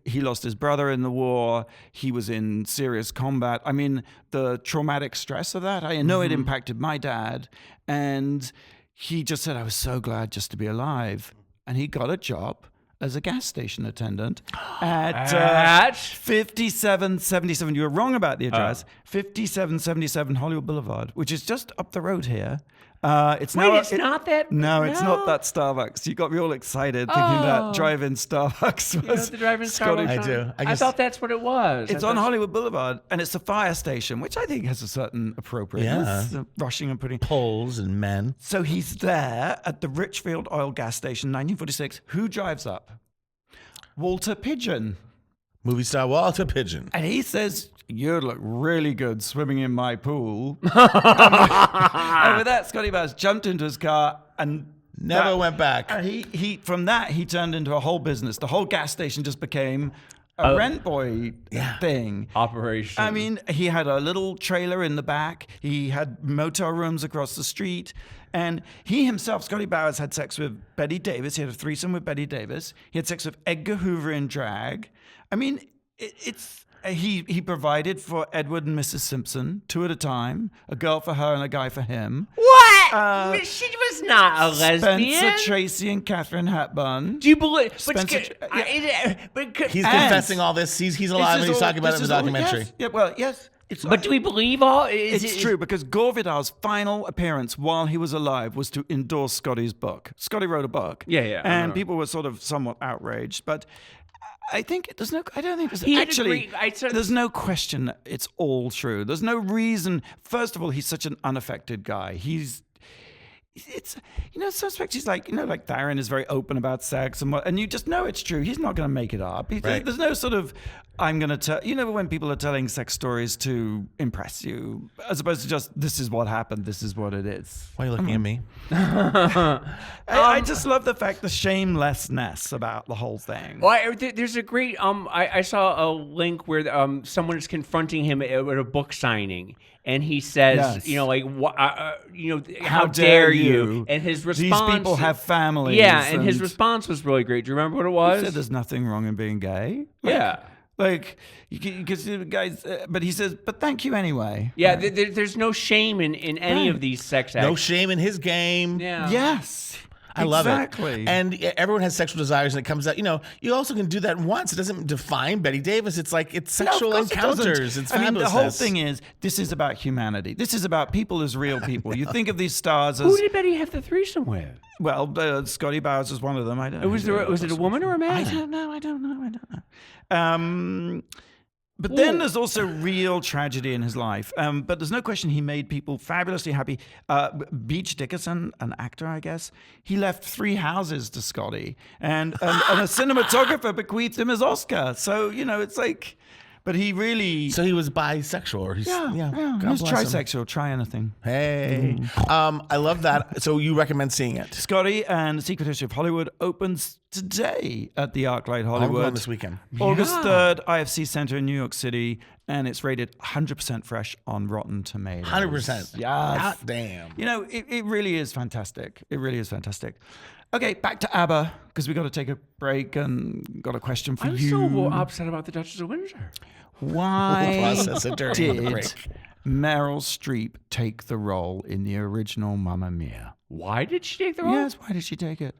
he lost his brother in the war. He was in serious combat. I mean, the traumatic stress of that, I know it impacted my dad. And he just said, I was so glad just to be alive. And he got a job as a gas station attendant at 5777. You were wrong about the address. 5777 Hollywood Boulevard, which is just up the road here. It's Wait, now, it's not that. No, it's not that Starbucks. You got me all excited thinking that drive-in Starbucks was. You know the drive-in Scotty. Starbucks. I do. I thought that's what it was. It's on Hollywood Boulevard, and it's a fire station, which I think has a certain appropriateness. Rushing and putting Poles and men. So he's there at the Richfield Oil gas station, 1946. Who drives up? Walter Pidgeon. Movie star Walter Pidgeon. And he says, "You look really good swimming in my pool." And with that, Scotty Bowers jumped into his car and Never went back. And he from that he turned into a whole business. The whole gas station just became a rent boy thing. Operation. I mean, he had a little trailer in the back. He had motel rooms across the street. And he himself, Scotty Bowers, had sex with Betty Davis. He had a threesome with Betty Davis. He had sex with Edgar Hoover in drag. I mean, he provided for Edward and Mrs. Simpson, 2 at a time, a girl for her and a guy for him. What? She was not a lesbian. Spencer Tracy and Catherine Hepburn. Do you believe? Spencer, He's confessing all this. He's alive and he's talking about it in the documentary. Yes. But do we believe all? It's true, because Gore Vidal's final appearance while he was alive was to endorse Scotty's book. Scotty wrote a book. Yeah. And people were sort of somewhat outraged, but I don't think there's no question that it's all true. There's no reason. First of all, he's such an unaffected guy. Suspect he's like Darren is very open about sex and you just know it's true. He's not going to make it up. Right. There's no sort of, I'm going to tell, when people are telling sex stories to impress you, as opposed to just, this is what happened, this is what it is. Why are you looking at me? I just love the fact, the shamelessness about the whole thing. Well, there's a great, I saw a link where someone is confronting him at a book signing. And he says, yes. how dare you? And his response, these people have families. Yeah, and his response was really great. Do you remember what it was? He said, "There's nothing wrong in being gay." Because guys, but he says, "But thank you anyway." Yeah, there's no shame in any of these sex acts. No shame in his game. Yeah. Yes. I love it. Exactly. And everyone has sexual desires, and it comes out. You also can do that once. It doesn't define Betty Davis. It's like it's sexual encounters. It's fabulous. The whole thing is, this is about humanity. This is about people as real people. You think of these stars as. Who did Betty have the threesome with? Well, Scotty Bowers was one of them. I don't know. Was it a woman or a man? I don't know. But then there's also real tragedy in his life. But there's no question he made people fabulously happy. Beach Dickerson, an actor, I guess, he left 3 houses to Scotty. And a cinematographer bequeathed him his Oscar. So, it's like... But he really... So he was bisexual. Or he's, God he was bless him. trisexual. Try anything. Hey. I love that. So you recommend seeing it? Scotty and the Secret History of Hollywood opens today at the ArcLight Hollywood. I'm going this weekend. August 3rd, IFC Center in New York City. And it's rated 100% fresh on Rotten Tomatoes. 100%. Yes. God damn. It really is fantastic. It really is fantastic. Okay, back to Abba, because we got to take a break and got a question for you. I'm so upset about the Duchess of Windsor. Why Process it during the break. did Meryl Streep take the role in the original Mamma Mia? Why did she take the role? Yes, why did she take it?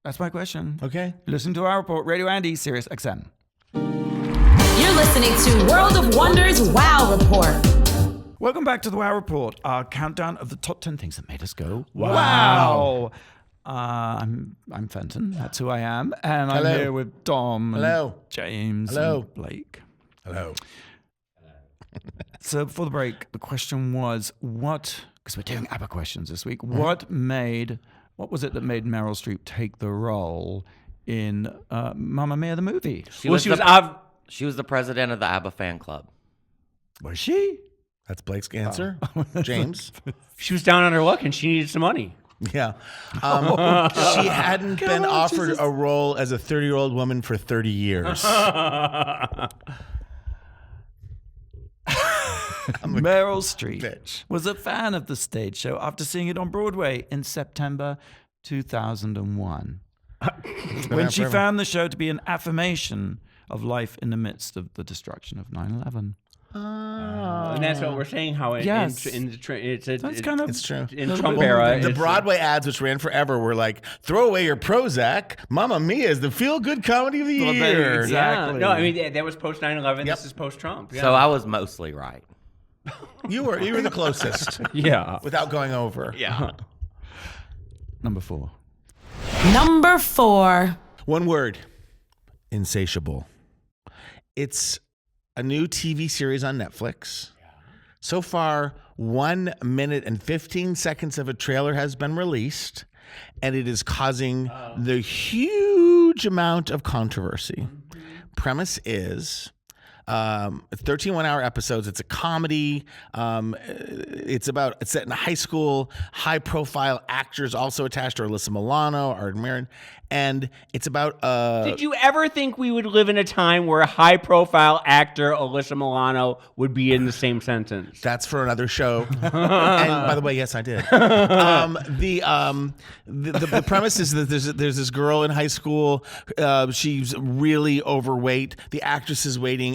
That's my question. Okay. Listen to our report, Radio Andy, SiriusXM. You're listening to World of Wonders Wow Report. Welcome back to the Wow Report, our countdown of the top 10 things that made us go wow. I'm Fenton. That's who I am, and Hello. I'm here with Dom, Hello. and James, Hello. and Blake. Hello. So before the break, the question was because we're doing ABBA questions this week. What was it that made Meryl Streep take the role in Mamma Mia the movie? She was the president of the ABBA fan club. Was she? That's Blake's answer. James. She was down on her luck and she needed some money. Yeah. She hadn't been offered a role as a 30-year-old woman for 30 years. Meryl Streep bitch. was a fan of the stage show after seeing it on Broadway in September 2001. When she found the show to be an affirmation of life in the midst of the destruction of 9/11. And that's what we're saying. How Yes. it's It's true. in Trump era. The Broadway ads, which ran forever, were like, throw away your Prozac. Mamma Mia is the feel-good comedy of the Well, year. exactly. No, I mean that was post 9/11. Yep. This is post Trump. Yeah. So I was mostly right. You were the closest. Yeah. Without going over. Yeah. Number 4. Number 4. One word. Insatiable. It's a new TV series on Netflix. So far, 1 minute and 15 seconds of a trailer has been released, and it is causing the huge amount of controversy. Premise is 13 one-hour episodes. It's a comedy. It's set in a high school. High-profile actors also attached are Alyssa Milano, Art Marin, and it's about. Did you ever think we would live in a time where a high-profile actor, Alyssa Milano, would be in the same sentence? That's for another show. And by the way, yes, I did. The premise is that there's this girl in high school. She's really overweight. The actress is wearing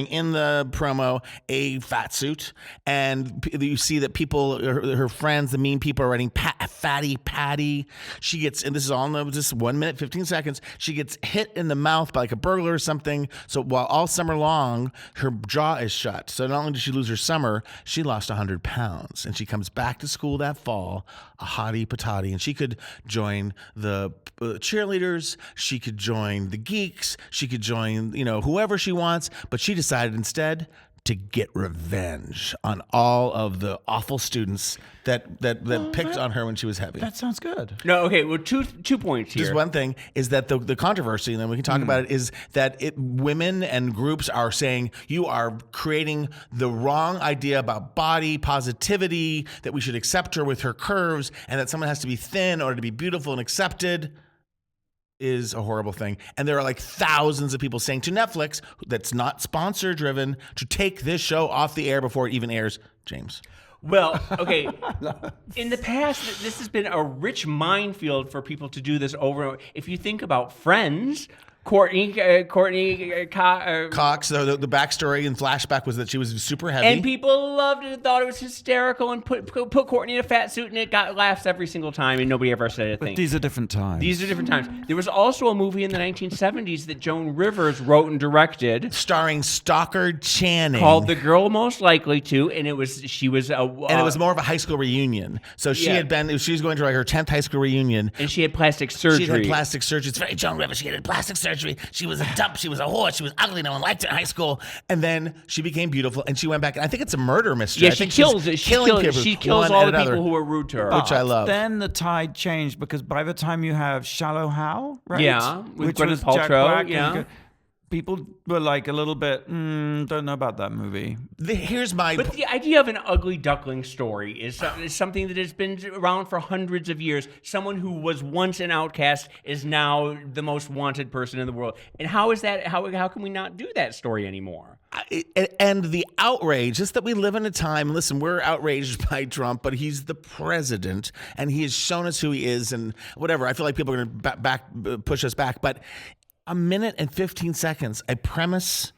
in the promo a fat suit, and you see that people, her friends, the mean people, are writing "fatty Patty." She gets, and this is all in just 1 minute 15 seconds. She gets hit in the mouth by like a burglar or something. So while all summer long her jaw is shut, so not only did she lose her summer, she lost 100 pounds, and she comes back to school that fall a hottie patati, and she could join the cheerleaders, she could join the geeks, she could join whoever she wants, but she decided instead to get revenge on all of the awful students that picked on her when she was heavy. That sounds good. No, okay. Well, two points here. Just one thing is that the controversy, and then we can talk about it, is that women and groups are saying you are creating the wrong idea about body positivity, that we should accept her with her curves, and that someone has to be thin in order to be beautiful and accepted. Is a horrible thing. And there are like thousands of people saying to Netflix, that's not sponsor driven, to take this show off the air before it even airs. James. Well, okay. In the past, this has been a rich minefield for people to do this over and over. If you think about Friends, Courtney Cox, the backstory and flashback was that she was super heavy. And people loved it, thought it was hysterical, and put Courtney in a fat suit, and it got laughs every single time, and nobody ever said a thing. But these are different times. These are different times. There was also a movie in the 1970s that Joan Rivers wrote and directed, starring Stockard Channing, called The Girl Most Likely To, and it was more of a high school reunion. So she was going to her 10th high school reunion, and she had plastic surgery. She had plastic surgery. It's very Joan Rivers. She had plastic surgery. She was a dump. She was a whore. She was ugly. No one liked her in high school. And then she became beautiful, and she went back. And I think it's a murder mystery. Yeah, she kills all the people who were rude to her, which I love. Then the tide changed because by the time you have Shallow Hal, right? Yeah, with Gwyneth Paltrow. Jack Black, yeah. People were like a little bit, don't know about that movie. But the idea of an ugly duckling story is something that has been around for hundreds of years. Someone who was once an outcast is now the most wanted person in the world. And how is that? How can we not do that story anymore? And the outrage, just that we live in a time, listen, we're outraged by Trump, but he's the president, and he has shown us who he is, and whatever. I feel like people are going to push us back, but 1 minute and 15 seconds, a premise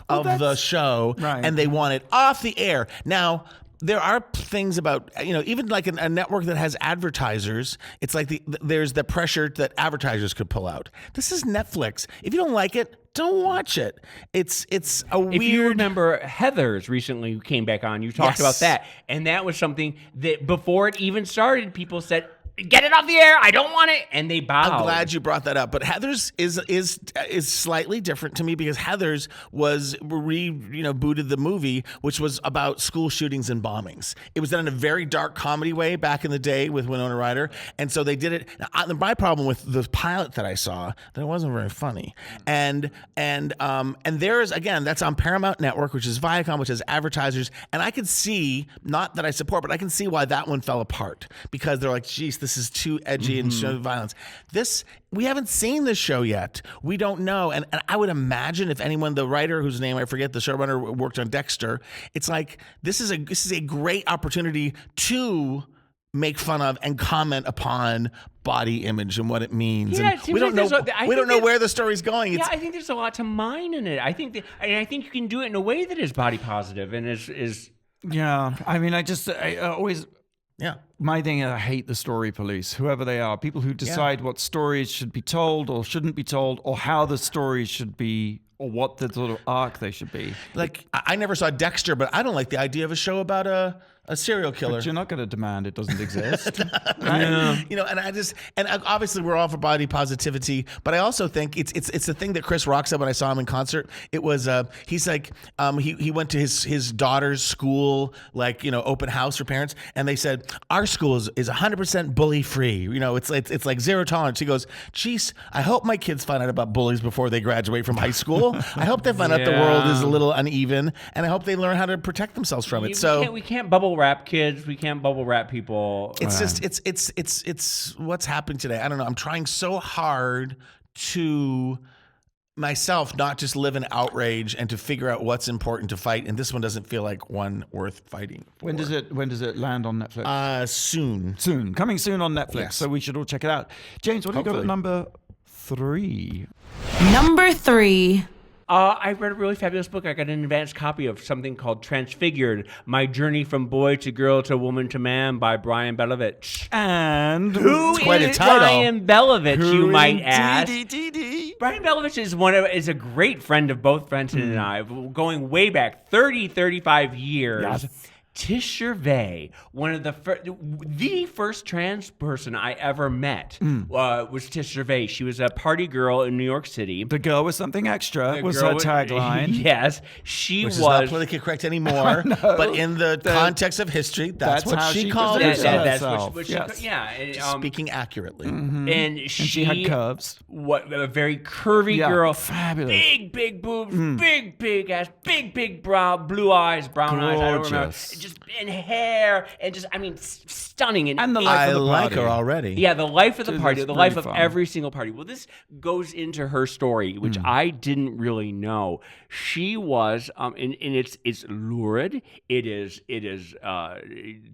of the show, right, and they want it off the air. Now, there are things about, even like a network that has advertisers, it's like there's the pressure that advertisers could pull out. This is Netflix. If you don't like it, don't watch it. It's a weird... If you remember, Heathers recently came back on. You talked about that. And that was something that before it even started, people said, get it off the air. I don't want it. And they bowed. I'm glad you brought that up. But Heathers is slightly different to me because Heathers was booted the movie, which was about school shootings and bombings. It was done in a very dark comedy way back in the day with Winona Ryder. And so they did it. Now, my problem with the pilot that I saw, that it wasn't very funny. And there is, again, that's on Paramount Network, which is Viacom, which has advertisers. And I could see, not that I support, but I can see why that one fell apart because they're like, geez, this is too edgy and show violence. We haven't seen this show yet. We don't know. And I would imagine if anyone, the writer whose name I forget, the showrunner worked on Dexter, it's like this is a great opportunity to make fun of and comment upon body image and what it means. Yeah, and we don't know where the story's going. I think there's a lot to mine in it. I think you can do it in a way that is body positive and is. Yeah, I mean, I always Yeah. My thing is I hate the story police, whoever they are, people who decide what stories should be told or shouldn't be told, or how the stories should be, or what the sort of arc they should be. Like, I never saw Dexter, but I don't like the idea of a show about a serial killer. But you're not going to demand it doesn't exist. Right? You know, and obviously we're all for body positivity, but I also think it's the thing that Chris Rock said when I saw him in concert. It was he's like he went to his daughter's school, like, you know, open house for parents, and they said our school is 100% bully free. You know, it's like zero tolerance. He goes, geez, I hope my kids find out about bullies before they graduate from high school. I hope they find out the world is a little uneven, and I hope they learn how to protect themselves from it. We can't bubble wrap kids. We can't bubble wrap people. It's just it's what's happening today. I don't know. I'm trying so hard to myself not just live in outrage and to figure out what's important to fight. And this one doesn't feel like one worth fighting for. When does it land on Netflix? Soon. Coming soon on Netflix. Yes. So we should all check it out. James, what do you got at number 3? Number 3. I read a really fabulous book. I got an advanced copy of something called Transfigured, My Journey from Boy to Girl to Woman to Man by Brian Belovich. And Who quite a is title. Brian Belovich, you might ask? D. Brian Belovich is a great friend of both Brenton and I, going way back 35 years. Yes. Tish Gervais, one of the first trans person I ever met was Tish Gervais. She was a party girl in New York City. The girl with something extra was her tagline. Yes, she Which was is not politically correct anymore, but in the context of history, that's what how she she called presented herself. That's herself. what she, yeah. And, Speaking accurately. and she had curves. What a very curvy Yeah, girl, fabulous. big boobs, big ass, big brown, blue eyes, brown eyes. I don't remember. Gorgeous. Just and hair and just stunning And the age- life I of the like party. her already. Yeah, the life of the It's party, the really life of fun. every single party. Well, this goes into her story, which I didn't really know. She was, and it's lurid. It is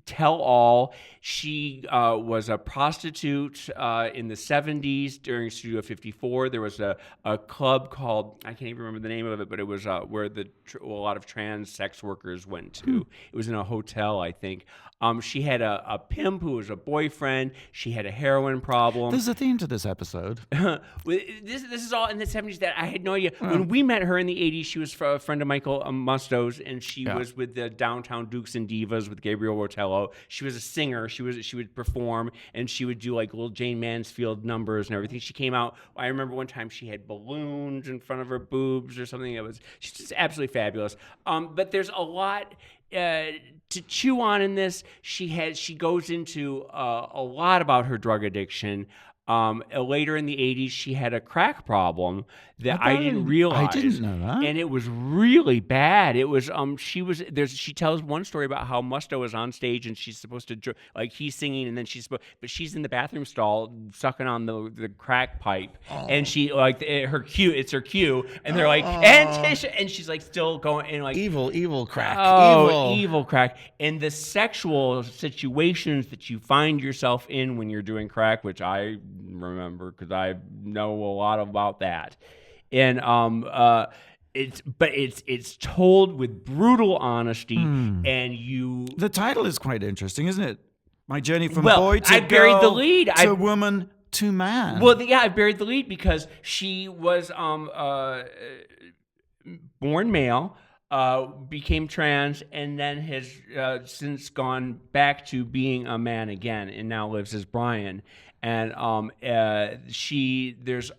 tell all. She was a prostitute in the 70s during Studio 54. There was a club called, I can't even remember the name of it, but it was where a lot of trans sex workers went to. It was in a hotel, I think. She had a pimp who was a boyfriend. She had a heroin problem. There's a theme to this episode. This is all in the 70s that I had no idea. When we met her in the 80s, she was a friend of Michael Musto's, and she was with the Downtown Dukes and Divas with Gabriel Rotello. She was a singer. She would perform, and she would do like little Jane Mansfield numbers and everything. She came out. I remember one time she had balloons in front of her boobs or something. She's just absolutely fabulous. But there's a lot to chew on in this. She goes into a lot about her drug addiction. Later in the 80s, she had a crack problem that I didn't realize. I didn't know that. And it was really bad. It was she tells one story about how Musto is on stage and she's supposed to, like, he's singing and then but she's in the bathroom stall sucking on the crack pipe. And she, like, it's her cue, and they're like, and Tisha, and she's like still going, and like, Evil crack. Evil crack. And the sexual situations that you find yourself in when you're doing crack, which I remember because I know a lot about that. And it's told with brutal honesty, and The title is quite interesting, isn't it? My journey from Well, boy to I buried girl the lead. to woman to man. Well, I buried the lead because she was born male, became trans, and then has since gone back to being a man again, and now lives as Brian. And there's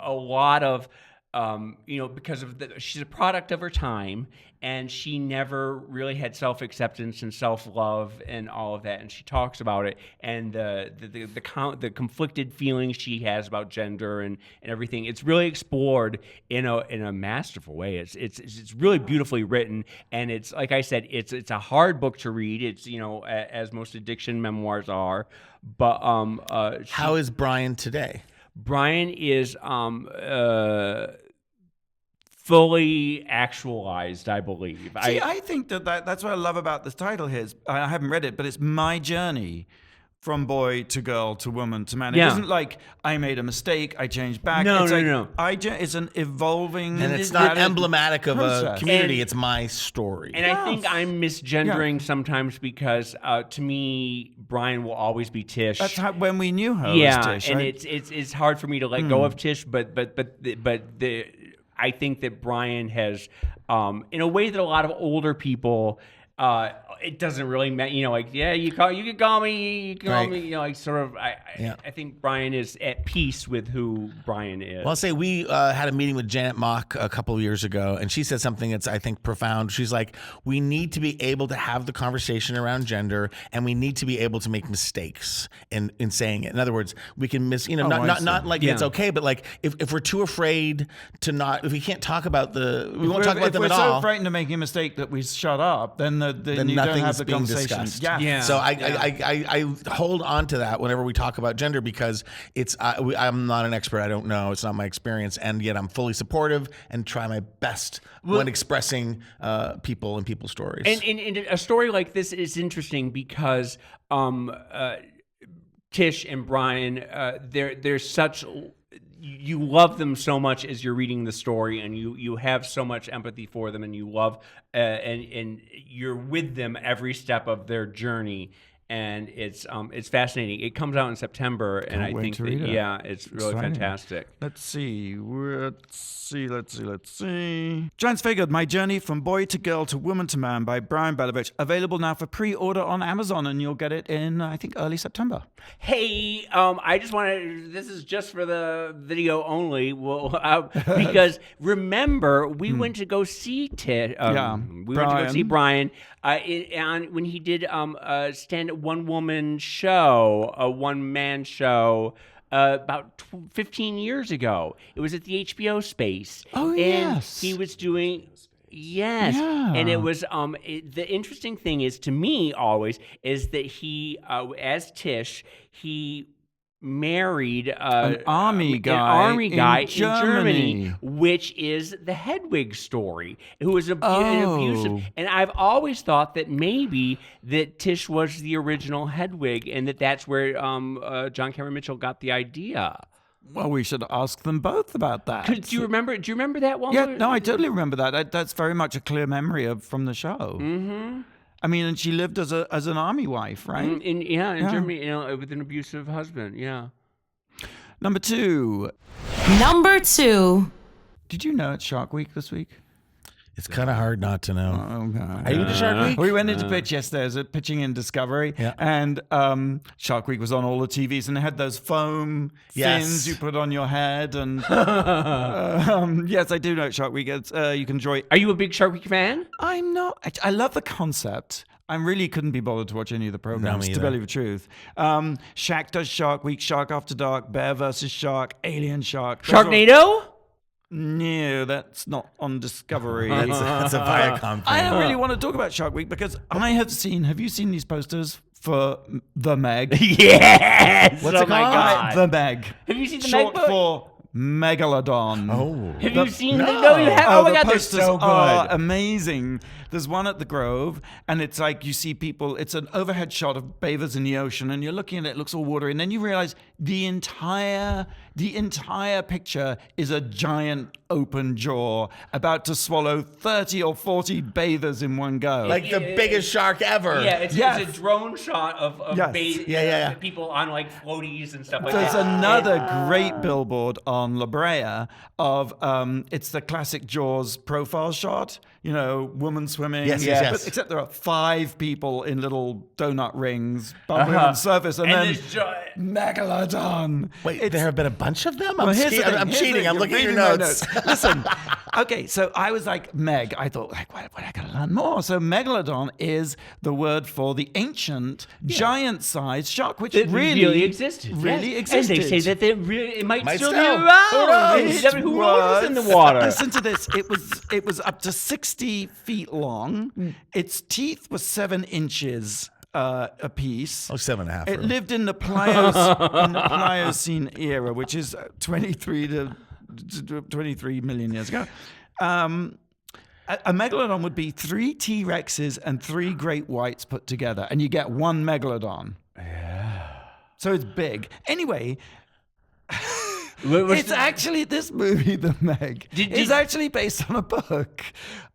a lot of because of she's a product of her time, and she never really had self-acceptance and self-love and all of that. And she talks about it and the conflicted feelings she has about gender and everything. It's really explored in a masterful way. It's really beautifully written, and it's, like I said, it's a hard book to read. It's as most addiction memoirs are. But how is Brian today? Brian is fully actualized, I believe. See, I think that's what I love about this title here. I haven't read it, but it's My Journey from boy to girl to woman to man. Yeah. It isn't like I made a mistake, I changed back. No, it's no. it's an evolving, And it's not emblematic of a process. community. It's my story. And I think I'm misgendering sometimes because to me, Brian will always be Tish. That's how, when we knew her yeah, as Tish. and right? it's hard for me to let go of Tish, but I think that Brian has, in a way that a lot of older people. It doesn't really matter, like, you can call me, like sort of, I think Brian is at peace with who Brian is. Well, I'll say we had a meeting with Janet Mock a couple of years ago, and she said something that's, I think, profound. She's like, we need to be able to have the conversation around gender, and we need to be able to make mistakes in saying it. In other words, we can not like it's okay, but like if we're too afraid to not, if we can't talk about we won't talk about them at all. If we're so frightened of making a mistake that we shut up, then you don't have the being conversation. discussed. Yeah. So I hold on to that whenever we talk about gender because I'm not an expert. I don't know. It's not my experience, and yet I'm fully supportive and try my best when expressing people and people's stories. And a story like this is interesting because Tish and Brian, they're such. You love them so much as you're reading the story, and you have so much empathy for them, and you love and you're with them every step of their journey, and it's fascinating. It comes out in September, and I think it's really fantastic. Let's see. Transfigured: My Journey from Boy to Girl to Woman to Man by Brian Belovich. Available now for pre-order on Amazon, and you'll get it in, I think, early September. Hey, I just want to. This is just for the video only. Well, because remember, we went to go see went to go see Brian when he did a one-woman show, a one-man show. About 15 years ago. It was at the HBO space. Oh, and yes. He was doing... Yes. Yeah. And it was... the interesting thing is, to me, always, is that he, as Tish, he married an army guy in Germany, which is the Hedwig story, who was an abusive. And I've always thought that maybe that Tish was the original Hedwig, and that's where John Cameron Mitchell got the idea. Well, we should ask them both about that. Do you remember that one? Yeah, no, I totally remember that. That's very much a clear memory from the show. Mm-hmm. I mean, and she lived as an army wife, right? In Germany, with an abusive husband. Yeah. Number 2. Did you know it's Shark Week this week? It's kind of hard not to know. Oh, God. Are you into Shark Week? We went into pitch yesterday. It was pitching in Discovery. Yeah. And Shark Week was on all the TVs, and they had those foam fins you put on your head. And yes, I do know it's Shark Week. It's, you can enjoy. Are you a big Shark Week fan? I'm not. I love the concept. I really couldn't be bothered to watch any of the programs, to tell you the truth. Shaq does Shark Week, Shark After Dark, Bear vs. Shark, Alien Shark. Sharknado? No, that's not on Discovery. That's a Viacom thing. I don't really want to talk about Shark Week because have you seen these posters for The Meg? Yes! What's it called? The Meg. Have you seen The Short Meg? for Megalodon. Oh. Have you seen the... No, you have. Oh my God, they're posters so good. are amazing. There's one at the Grove, and it's like you see people, it's an overhead shot of bathers in the ocean, and you're looking at it, it looks all watery, and then you realize the entire picture is a giant open jaw about to swallow 30 or 40 bathers in one go. Like the biggest shark ever. Yeah, it's a drone shot of people on like floaties and stuff like There's that. another great billboard on La Brea of it's the classic Jaws profile shot. Woman swimming. Yes. But except there are 5 people in little donut rings bumping on the surface, and then Megalodon. Wait, there have been a bunch of them? I'm Here's cheating. the I'm thing. looking at your Reading my notes. Listen, okay, so I was like, Meg. I thought, like, what I gotta learn more. So Megalodon is the word for the ancient, giant-sized shark, which really existed. Really yes. existed. And they say that it might still be still. around. Who knows in the water? Listen to this. It was up to 60 feet long. Its teeth were 7 inches a piece. Oh, 7.5. It lived in the Pliocene era, which is 23 million years ago. A megalodon would be 3 T-Rexes and 3 great whites put together, and you get one megalodon. Yeah. So it's big. Anyway, it's actually this movie, The Meg, is actually based on a book.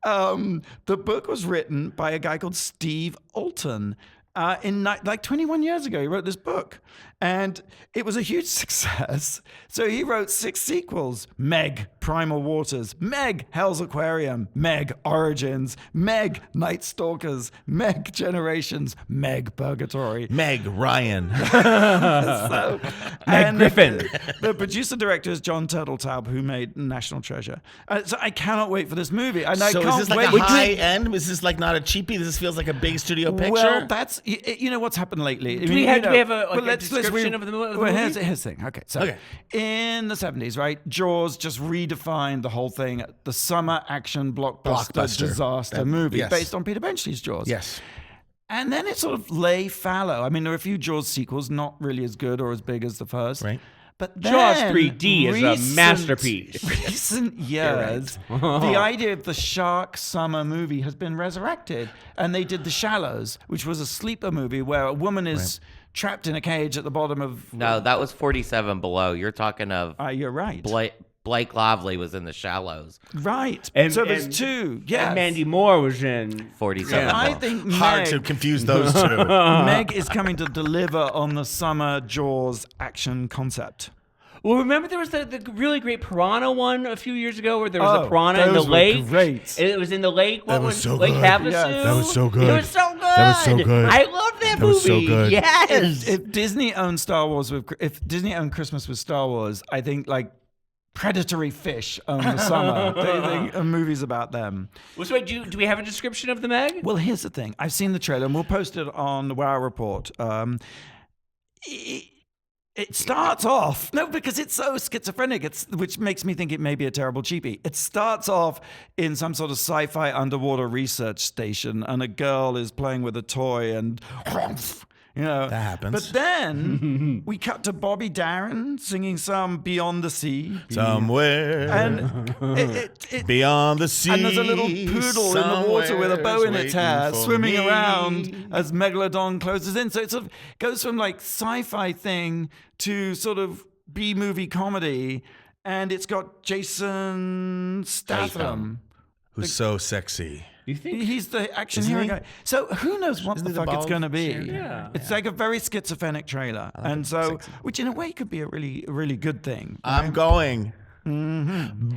The book was written by a guy called Steve Alton. Like 21 years ago, he wrote this book, and it was a huge success. So he wrote 6 sequels: Meg, Primal Waters; Meg, Hell's Aquarium; Meg, Origins; Meg, Night Stalkers; Meg, Generations; Meg, Purgatory; Meg Ryan. Meg Griffin. The producer-director is John Turteltaub, who made National Treasure. So I cannot wait for this movie. And I So can't is this like wait. a high end? Is this like not a cheapie? This feels like a big studio picture? Well, that's what's happened lately. Do we have a description of the movie? Well, here's the thing. Okay, so in the 70s, right, Jaws just redefined the whole thing. The summer action blockbuster disaster movie based on Peter Benchley's Jaws. Yes. And then it sort of lay fallow. I mean, there are a few Jaws sequels, not really as good or as big as the first. Right. But then, Jaws 3D is a masterpiece. Recent years, the idea of the shark summer movie has been resurrected. And they did The Shallows, which was a sleeper movie where a woman is trapped in a cage at the bottom of... No, that was 47 Below. You're talking of... you're right. Blake Lively was in The Shallows. Right. And, so there's 2. Yes. And Mandy Moore was in 47 Below. I think Hard Meg, to confuse those two. Meg is coming to deliver on the summer Jaws action concept. Well, remember there was the really great piranha one a few years ago where there was a piranha in the those were lake. great. It was in the lake. What That was so Lake good. Havasu? Yes. That was so good. It was so good. That was so good. I love that movie. was so good. Yes. If Disney owned Star Wars, if Disney owned Christmas with Star Wars, I think like predatory fish own the summer. They movies about them. Well, so wait, do we have a description of the Meg? Well, here's the thing. I've seen the trailer, and we'll post it on the Wow Report. It starts off, because it's so schizophrenic, which makes me think it may be a terrible cheapie. It starts off in some sort of sci-fi underwater research station, and a girl is playing with a toy, and that happens. But then we cut to Bobby Darin singing some Beyond the Sea. Somewhere. And beyond the sea. and there's a little poodle in the water with a bow in its hair swimming around as Megalodon closes in. So it sort of goes from like sci-fi thing to sort of B-movie comedy. And it's got Jason Statham. Who's so sexy. You think? He's the action Isn't hero he? guy. So who knows what Isn't the he the fuck it's bald going to be? Yeah. It's like a very schizophrenic trailer. And so, which in a way could be a really, really good thing. I'm going.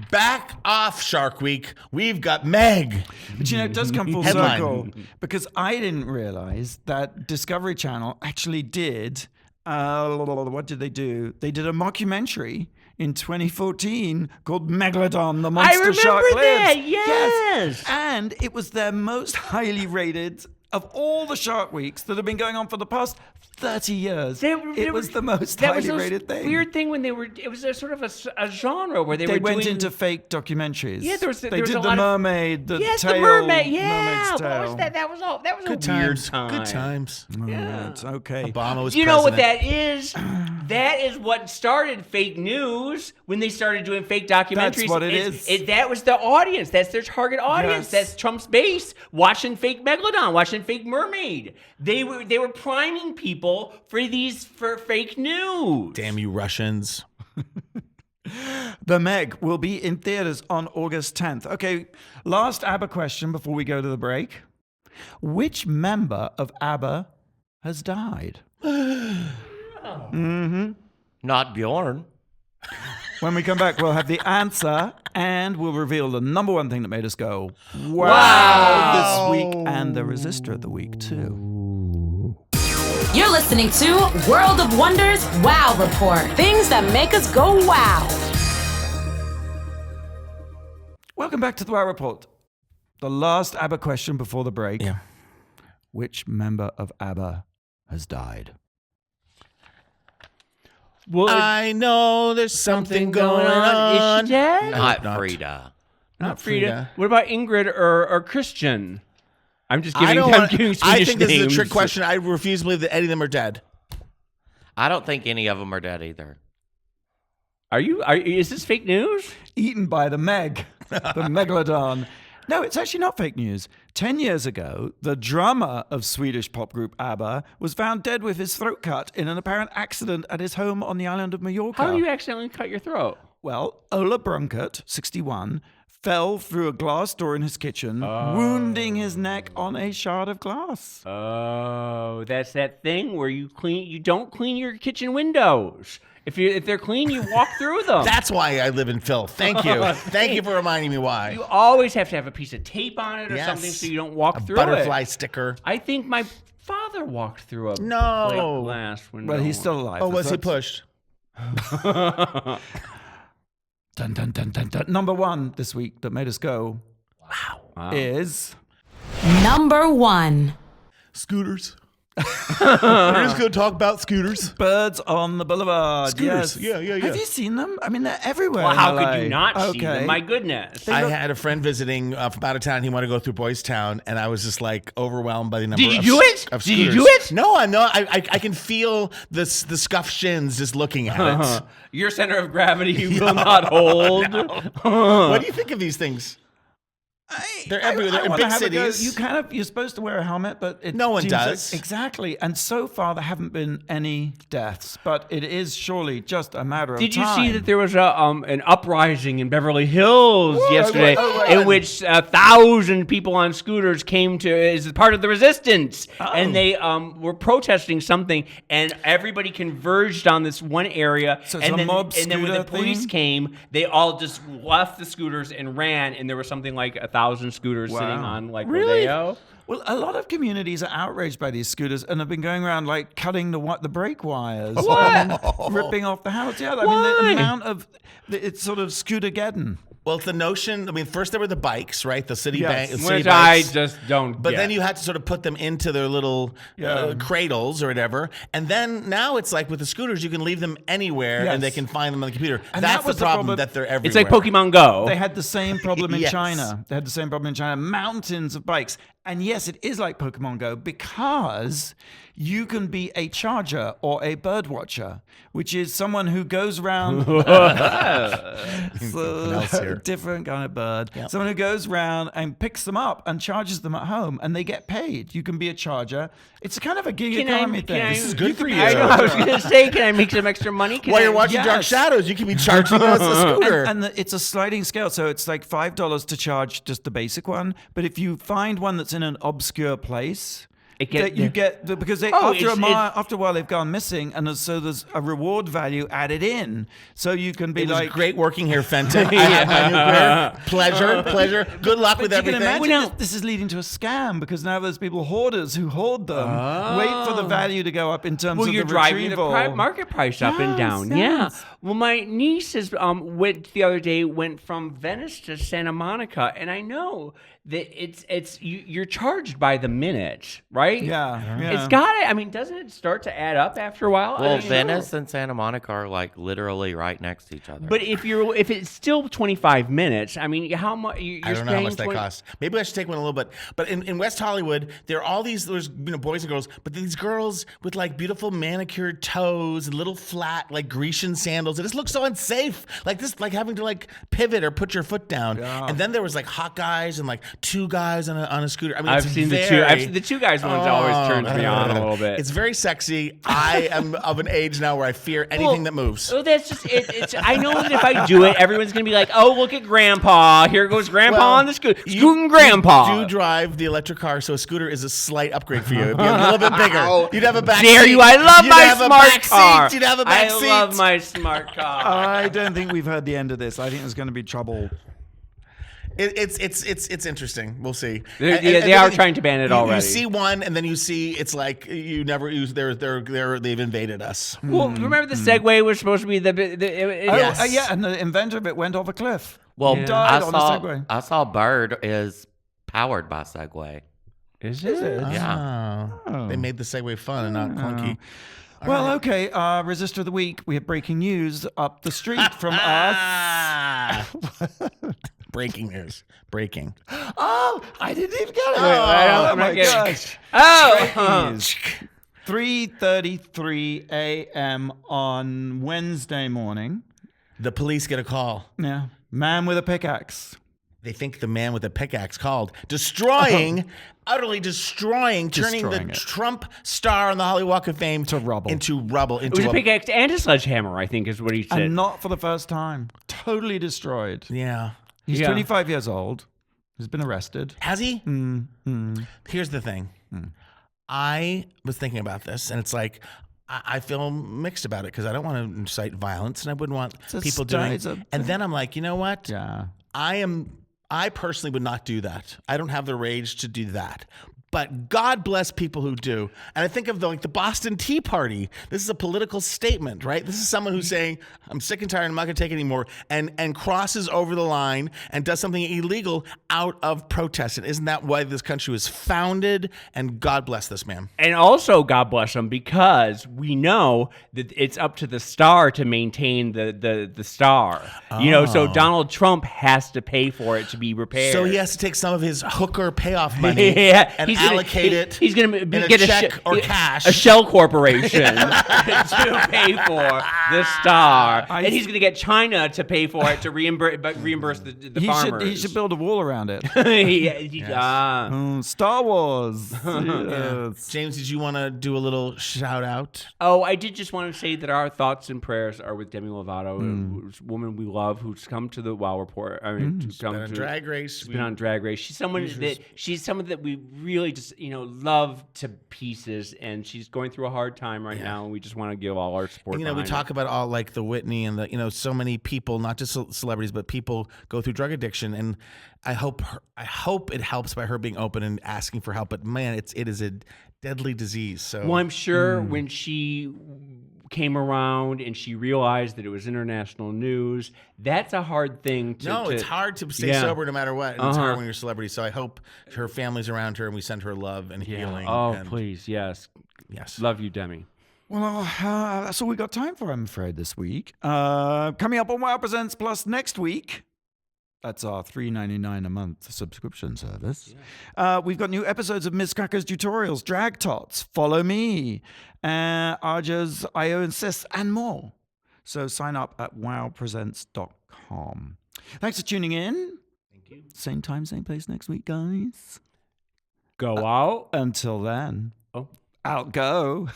Back off Shark Week. We've got Meg. But it does come full Headline. circle because I didn't realize that Discovery Channel actually did. What did they do? They did a mockumentary in 2014 called Megalodon, the Monster Shark Lives. I remember that. Yes. And it was their most highly rated of all the Shark Weeks that have been going on for the past 30 years. It was the most highly rated thing. Weird thing when it was a sort of a genre where they went doing, into fake documentaries. Yeah, there was they a did lot the of- mermaid, the Yes, tail, the mermaid. Yeah, mermaid's what was tail. that? That was all. That was Good a weird times. time. Good times. Yeah. It's okay. Obama was You know what president. that is? That is what started fake news when they started doing fake documentaries. That's what it is. That was the audience. That's their target audience. Yes. That's Trump's base. Watching fake Megalodon, watching fake Mermaid. They were priming people for fake news. Damn you Russians. The Meg will be in theaters on August 10th. Okay, last ABBA question before we go to the break. Which member of ABBA has died? Not Bjorn. When we come back, we'll have the answer and we'll reveal the number one thing that made us go, wow, this week and the Resistor of the week, too. You're listening to World of Wonders Wow Report. Things that make us go wow. Welcome back to the Wow Report. The last ABBA question before the break. Yeah. Which member of ABBA has died? Well, I know there's something going on. Is she dead? Not Frida. Not Frida. What about Ingrid or Christian? I'm just I giving. I'm giving Swedish I think this is a names. trick question. I refuse to believe that any of them are dead. I don't think any of them are dead either. Are you? Is this fake news? Eaten by the Meg, the Megalodon. No, it's actually not fake news. 10 years ago, the drummer of Swedish pop group Abba was found dead with his throat cut in an apparent accident at his home on the island of Mallorca. How do you accidentally cut your throat? Well, Ola Brunkert, 61, fell through a glass door in his kitchen, wounding his neck on a shard of glass. Oh, that's that thing where you don't clean your kitchen windows. If they're clean, you walk through them. That's why I live in filth. Thank you. Thank you for reminding me why. You always have to have a piece of tape on it or something so you don't walk through it. A butterfly sticker. I think my father walked through a No. glass window. But he's still alive. Oh, was he pushed? Dun, dun, dun, dun, dun. Number one this week that made us go, wow. is... Number 1. Scooters. We're just going to talk about scooters. Birds on the Boulevard. Scooters. Yes. Yeah. Have you seen them? I mean, they're everywhere. Well, how in LA. could you not see them? My goodness. I had a friend visiting from out of town. He wanted to go through Boys Town, and I was just like overwhelmed by the number Did you of, do it? of Did you scooters. do it? No, I know. I can feel the scuffed shins just looking at it. Your center of gravity will not hold. What do you think of these things? They're everywhere. They're in big cities. You're supposed to wear a helmet, but No one does. Exactly. And so far, there haven't been any deaths, but it is surely just a matter of time. Did you see that there was an uprising in Beverly Hills yesterday in which 1,000 people on scooters came to as part of the resistance, and they were protesting something, and everybody converged on this one area. So it's a mob and then when the scooter police thing? came, they all just left the scooters and ran, and there was something like 1,000 scooters sitting on like rodeo. Well, a lot of communities are outraged by these scooters and have been going around like cutting the brake wires, and ripping off the house. Yeah, I mean the amount of it's sort of Scootergeddon. Well, it's the notion. I mean, first there were the bikes, right? The city Yes. Which I just don't. But then you had to sort of put them into their little cradles or whatever. And then now it's like with the scooters, you can leave them anywhere and they can find them on the computer. And that's that was the the problem, problem. that they're everywhere. It's like Pokemon Go. They had the same problem in Yes. China. They had the same problem in China. Mountains of bikes. And yes, it is like Pokemon Go because you can be a charger or a bird watcher, which is someone who goes around. Different kind of bird. Yep. Someone who goes around and picks them up and charges them at home, and they get paid. You can be a charger. It's kind of a gig economy thing. This is good for you. I know. I was going to say, can I make some extra money? While you're watching Dark Shadows, you can be charging us a scooter. And it's a sliding scale, so it's like $5 to charge just the basic one. But if you find one that's in an obscure place, because after a while they've gone missing, and so there's a reward value added in, so you can be it was like, great working here, Fenton. I have my new career. Pleasure. Good luck with everything. You can imagine this is leading to a scam because now there's people hoarders who hoard them, wait for the value to go up in terms of the retrieval. Well, you're driving the market price up and down. Yes. Yeah. Well, my niece went the other day. Went from Venice to Santa Monica, and I know that you're charged by the minute, right? Yeah. It's got it. I mean, doesn't it start to add up after a while? Well, Venice and Santa Monica are like literally right next to each other. But if it's still 25 minutes, I mean, how much? I don't know how much that costs. Maybe I should take one a little bit. But in West Hollywood, there are all these boys and girls, but these girls with like beautiful manicured toes and little flat like Grecian sandals. It just looks so unsafe. Like this, like having to like pivot or put your foot down. Yeah. And then there was like hot guys and like two guys on a scooter. I mean, I've seen the two guys ones always turns me on a little bit. It's very sexy. I am of an age now where I fear anything that moves. Oh, that's just it. I know that if I do it, everyone's gonna be like, "Oh, look at Grandpa! Here goes Grandpa on the scooter, scooting Grandpa." You do drive the electric car, so a scooter is a slight upgrade for you. It'd be a little bit bigger. You'd have a back Dare seat. you? I love You'd my have smart a back car. Seat. You'd have a back seat. I love my smart car. I don't think we've heard the end of this. I think there's going to be trouble. It's interesting. We'll see. They are trying to ban it already. You see one, and then you see it's like you never use. They've invaded us. Well, remember the Segway was supposed to be Yes. Yeah, and the inventor of it went off a cliff. Well, He died on the Segway. I saw Bird is powered by Segway. Is it? Yeah. Oh. They made the Segway fun and not clunky. Well, okay. Resistor of the week. We have breaking news up the street from us. Breaking news. Breaking. Oh, I didn't even get it. I'm not getting it. Oh. 3:33 a.m. on Wednesday morning. The police get a call. Yeah. Man with a pickaxe they think the man with the pickaxe called, destroying, utterly destroying, turning the Trump star on the Hollywood Walk of Fame to rubble. Into rubble. It was a pickaxe and a sledgehammer, I think, is what he said. And not for the first time. Totally destroyed. Yeah. He's 25 years old. He's been arrested. Has he? Here's the thing. I was thinking about this, and it's like, I feel mixed about it because I don't want to incite violence, and I wouldn't want people doing it. And then I'm like, you know what? Yeah. I personally would not do that. I don't have the rage to do that. But God bless people who do. And I think of the Boston Tea Party. This is a political statement, right? This is someone who's saying, I'm sick and tired, I'm not going to take it anymore, and crosses over the line and does something illegal out of protest. And isn't that why this country was founded? And God bless this man. And also, God bless him, because we know that it's up to the star to maintain the star. So Donald Trump has to pay for it to be repaired. So he has to take some of his hooker payoff money and allocate it. He's going to get a check or cash. A shell corporation to pay for the star. And he's going to get China to pay for it to reimburse the farmers. He should build a wall around it. Star Wars. Yes. James, did you want to do a little shout out? Oh, I did just want to say that our thoughts and prayers are with Demi Lovato, a woman we love who's come to the Wow Report. I mean, she's been on Drag Race. She's been on Drag Race. She's someone that we really just love to pieces, and she's going through a hard time right now, and we just want to give all our support. And, we talk about all like the Whitney and the so many people, not just celebrities, but people go through drug addiction, and I hope it helps by her being open and asking for help. But man, it is a deadly disease. So I'm sure when she came around and she realized that it was international news, that's a hard thing to... it's hard to stay sober no matter what, and it's hard when you're a celebrity. So I hope her family's around her and we send her love and healing. Please, yes. Love you, Demi. Well, that's all we got time for, I'm afraid, this week. Coming up on Wow Presents Plus next week, that's our $3.99 a month subscription service. Yeah. We've got new episodes of Miss Cracker's Tutorials, Drag Tots, Follow Me, Arja's IO Insist, and more. So sign up at wowpresents.com. Thanks for tuning in. Thank you. Same time, same place next week, guys. Go out. Until then, out go.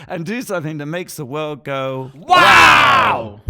And do something that makes the world go, wow!